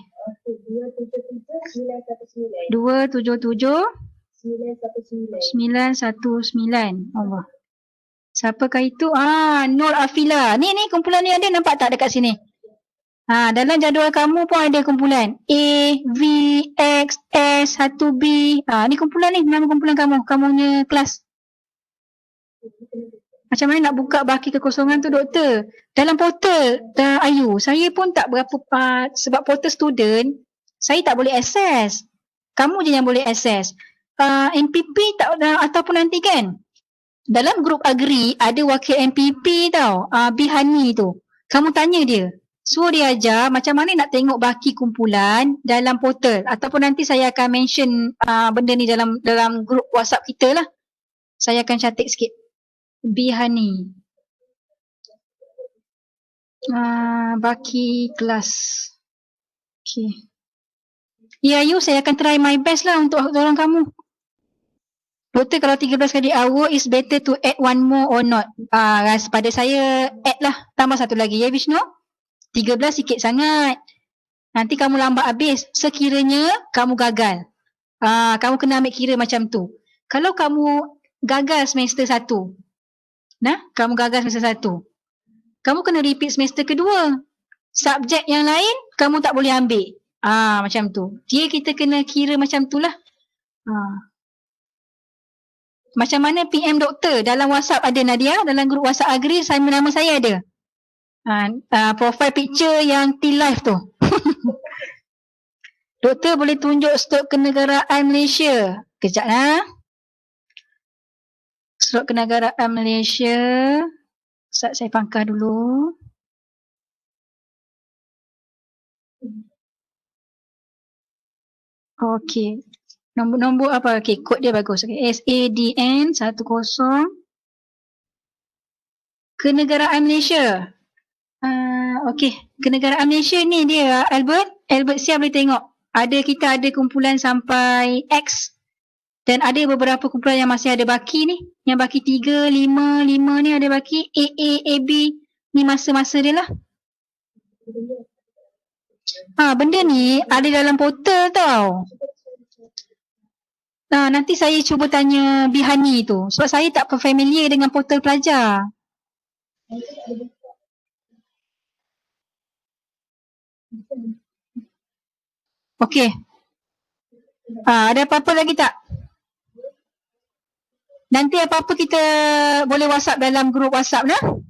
277-919. Allah. Siapakah itu? Nur Afila. Ni kumpulan ni ada, nampak tak dekat sini? Dalam jadual kamu pun ada kumpulan A, V, X, S, 1B. Ni kumpulan ni, nama kumpulan kamu punya kelas. Macam mana nak buka baki kekosongan tu doktor? Dalam portal Ayu, saya pun tak berapa sebab portal student, saya tak boleh access. Kamu je yang boleh access. MPP tak ataupun nanti kan? Dalam grup Agri ada wakil MPP tau, Bihani tu. Kamu tanya dia. Suruh dia ajar macam mana nak tengok baki kumpulan dalam portal. Ataupun nanti saya akan mention benda ni dalam grup WhatsApp kita lah. Saya akan catat sikit. Bihani. Baki kelas. Okay. Ya, Ayu, saya akan try my best lah untuk tolong kamu. Doktor, kalau 13 kali hour is better to add one more or not? Pada saya add lah. Tambah satu lagi ya Vishnu. 13 sikit sangat. Nanti kamu lambat habis. Sekiranya kamu gagal. Kamu kena ambil kira macam tu. Kalau kamu gagal semester 1. Kamu gagal semester 1. Kamu kena repeat semester kedua. Subjek yang lain, kamu tak boleh ambil. Macam tu. Kita kena kira macam tu lah. Macam mana PM doktor? Dalam WhatsApp ada Nadia. Dalam grup WhatsApp Agri, nama saya ada. Profile picture yang T-Live tu. Doktor boleh tunjuk stok kenegaraan Malaysia. Kejap lah. Stok kenegaraan Malaysia. Saya pangkah dulu. Okey. Nombor apa? Okey, kod dia bagus. Okay. SADN 10. Kenegaraan Malaysia. Okey, kenegaraan Malaysia ni dia Albert Albert Sia boleh tengok. Kita ada kumpulan sampai X. Dan ada beberapa kumpulan yang masih ada baki ni. Yang baki 3, 5 ni ada baki. A, B. Ni masa-masa dia lah. Benda ni ada dalam portal tau. Nanti saya cuba tanya Bihani tu. Sebab saya tak familiar dengan portal pelajar. Okey. Ada apa-apa lagi tak? Nanti apa-apa kita boleh WhatsApp dalam grup WhatsApp lah.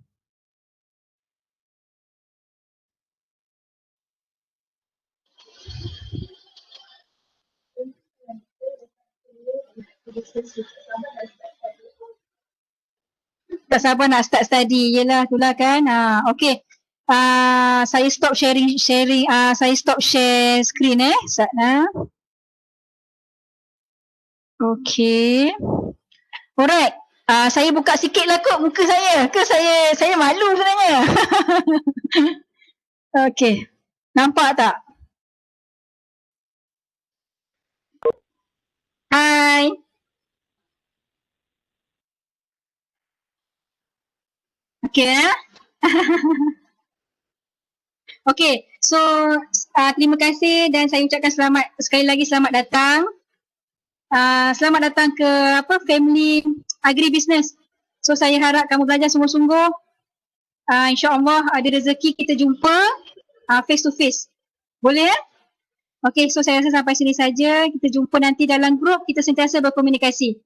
Tak sabar nak start study. Yelah, itulah kan. Okey. Saya stop sharing. Saya stop share screen Satna. Okey. Alright. Saya buka sikit lah kot muka saya. Ke saya malu sebenarnya. Okey. Nampak tak? Hai. Okey Okey. So, terima kasih dan saya ucapkan sekali lagi selamat datang. Selamat datang ke Family Agribusiness. So saya harap kamu belajar sungguh-sungguh. InsyaAllah ada rezeki kita jumpa face to face. Boleh ya? Okey, so saya rasa sampai sini saja. Kita jumpa nanti dalam grup. Kita sentiasa berkomunikasi.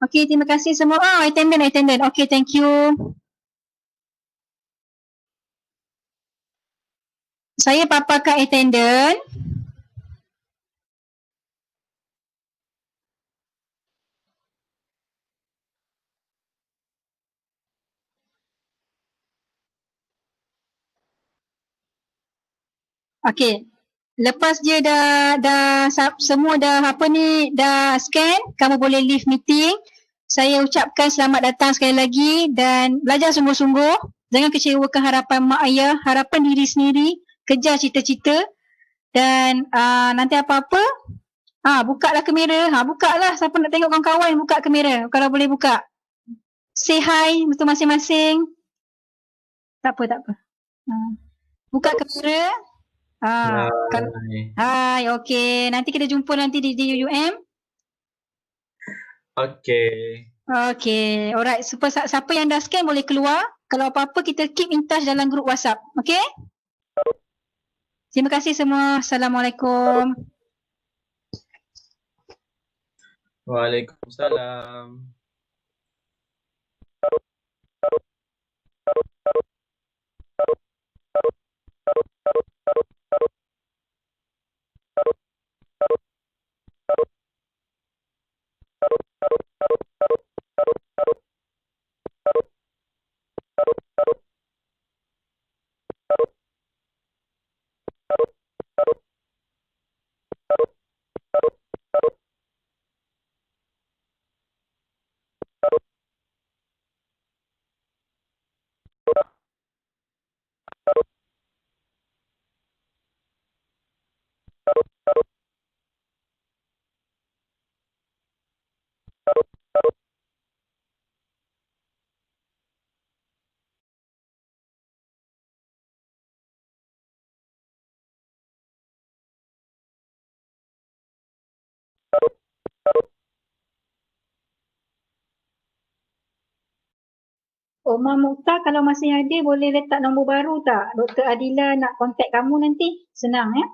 Okey, terima kasih semua. Attendant. Okey, thank you. Saya paparkan attendant. Okey. Lepas dia dah semua dah scan, kamu boleh leave meeting. Saya ucapkan selamat datang sekali lagi dan belajar sungguh-sungguh. Jangan kecewakan harapan mak ayah, harapan diri sendiri, kejar cita-cita dan nanti apa-apa bukalah kamera. Bukalah, siapa nak tengok kawan-kawan buka kamera kalau boleh buka. Say hi untuk masing-masing. Tak apa. Buka kamera. Hai, okey. Nanti kita jumpa nanti di UUM. Okey, alright. Siapa yang dah scan boleh keluar. Kalau apa-apa kita keep in touch dalam grup WhatsApp. Okey? Terima kasih semua. Assalamualaikum. Waalaikumsalam. Omar Mukhtar kalau masih ada boleh letak nombor baru tak? Dr. Adila nak contact kamu nanti. Senang ya.